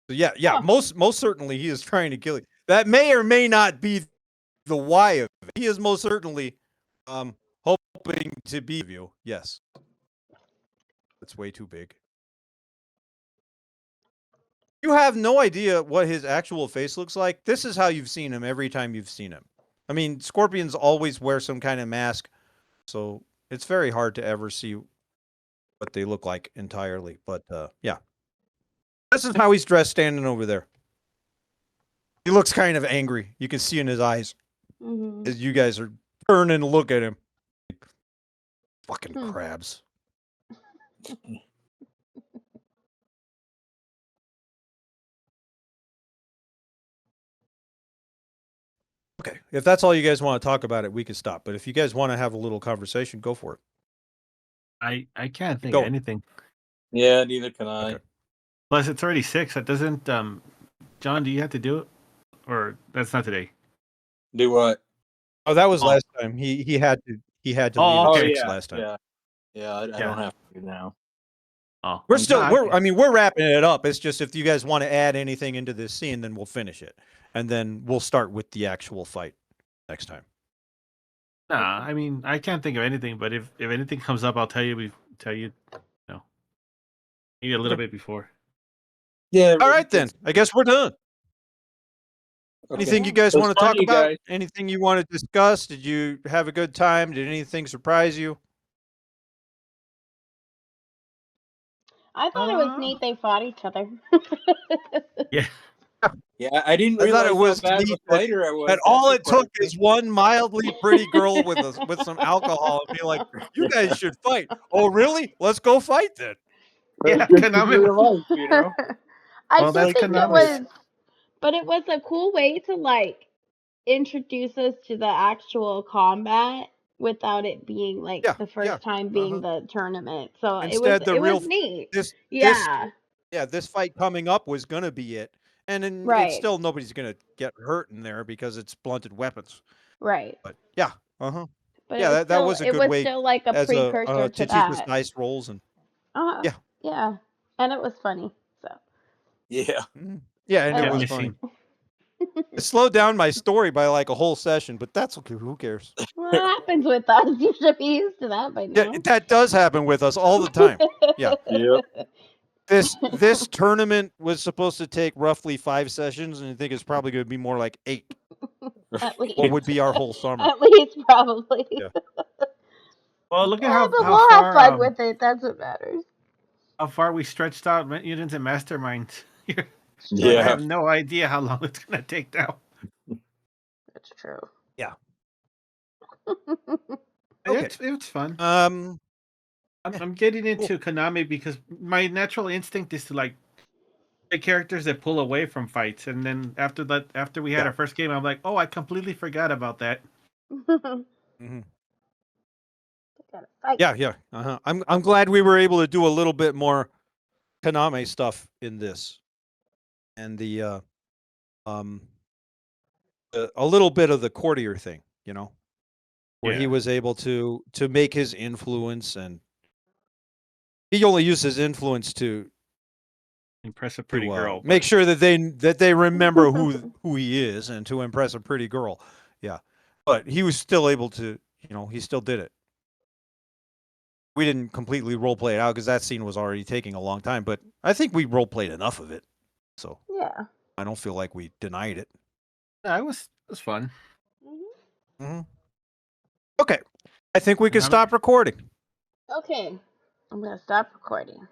So yeah. Huh. Most certainly, he is trying to kill you. That may or may not be the why of it. He is most certainly hoping to be of you. Yes. That's way too big. You have no idea what his actual face looks like. This is how you've seen him every time you've seen him. I mean, scorpions always wear some kind of mask, so it's very hard to ever see what they look like entirely. But yeah, this is how he's dressed standing over there. He looks kind of angry. You can see in his eyes Mm-hmm. as you guys are turning and look at him. Fucking Hmm. crabs. Okay, if that's all you guys want to talk about it, we can stop. But if you guys want to have a little conversation, go for it. I can't think Go. of anything. Yeah, neither can I. Okay. Plus, it's already 6. That doesn't. John, do you have to do it, or that's not today? Do what? Oh, that was Oh. last time. He had to Oh, leave okay. at 6 yeah, last time. Yeah, I don't have to now. Oh, We're I'm still not- we're wrapping it up. It's just if you guys want to add anything into this scene, then we'll finish it. And then we'll start with the actual fight next time. Nah, I mean, I can't think of anything. But if anything comes up, I'll tell you. You know, maybe a little bit before. Yeah. All right then. I guess we're done. Okay. Anything you guys It was want to talk fun, you about? guys. Anything you want to discuss? Did you have a good time? Did anything surprise you? I thought it was neat they fought each other. Yeah. Yeah, I didn't I realize thought it was how bad of neat a fighter I was. That all That's it the took is one mildly pretty girl with some alcohol and be like, "You guys should fight." Oh, really? Let's go fight then. Yeah, Just Konami real life, you know. I Well, just that's think it Konami. was, but it was a cool way to like introduce us to the actual combat without it being like Yeah, the first time being the tournament. So Instead, the it real was neat. this Yeah, this fight coming up was gonna be it, and then it's right, still nobody's gonna get hurt in there because it's blunted weapons. right. But yeah, uh-huh. But Yeah, that was a it good was way still like a as a precursor to to teach us that. dice rolls and Uh-huh. yeah, Yeah, and it was funny. So Yeah. yeah, and I it Kept love was it. funny. missing. It slowed down my story by like a whole session, but that's okay. Who cares? What happens with us? You should be used to that by Yeah, now. that does happen with us all the time. Yeah. Yep. This tournament was supposed to take roughly 5 sessions, and I think it's probably going to be more like 8. At least. What would be our whole summer? At least, probably. Yeah. Well, look at Yeah, but how we'll have fun far with it. That's what matters. how far we stretched out mutants and masterminds. I Yeah. have no idea how long it's gonna take now. That's true. Yeah. Okay. It's fun. I'm getting cool. into Konami because my natural instinct is to like the characters that pull away from fights, and then after we had our first game, I'm like, oh, I completely forgot about that. Mhm. Gotta fight. Yeah. I'm glad we were able to do a little bit more Konami stuff in this, and the a little bit of the courtier thing, where he Yeah. was able to make his influence, and he only used his influence to Impress a pretty girl. make sure that they remember who he is, and to impress a pretty girl. Yeah, but he was still able to, he still did it. We didn't completely role play it out because that scene was already taking a long time, but I think we role played enough of it, so Yeah. I don't feel like we denied it. Yeah, it was fun. Mm-hmm. Okay, I think we can Konami- stop recording. Okay. I'm gonna stop recording.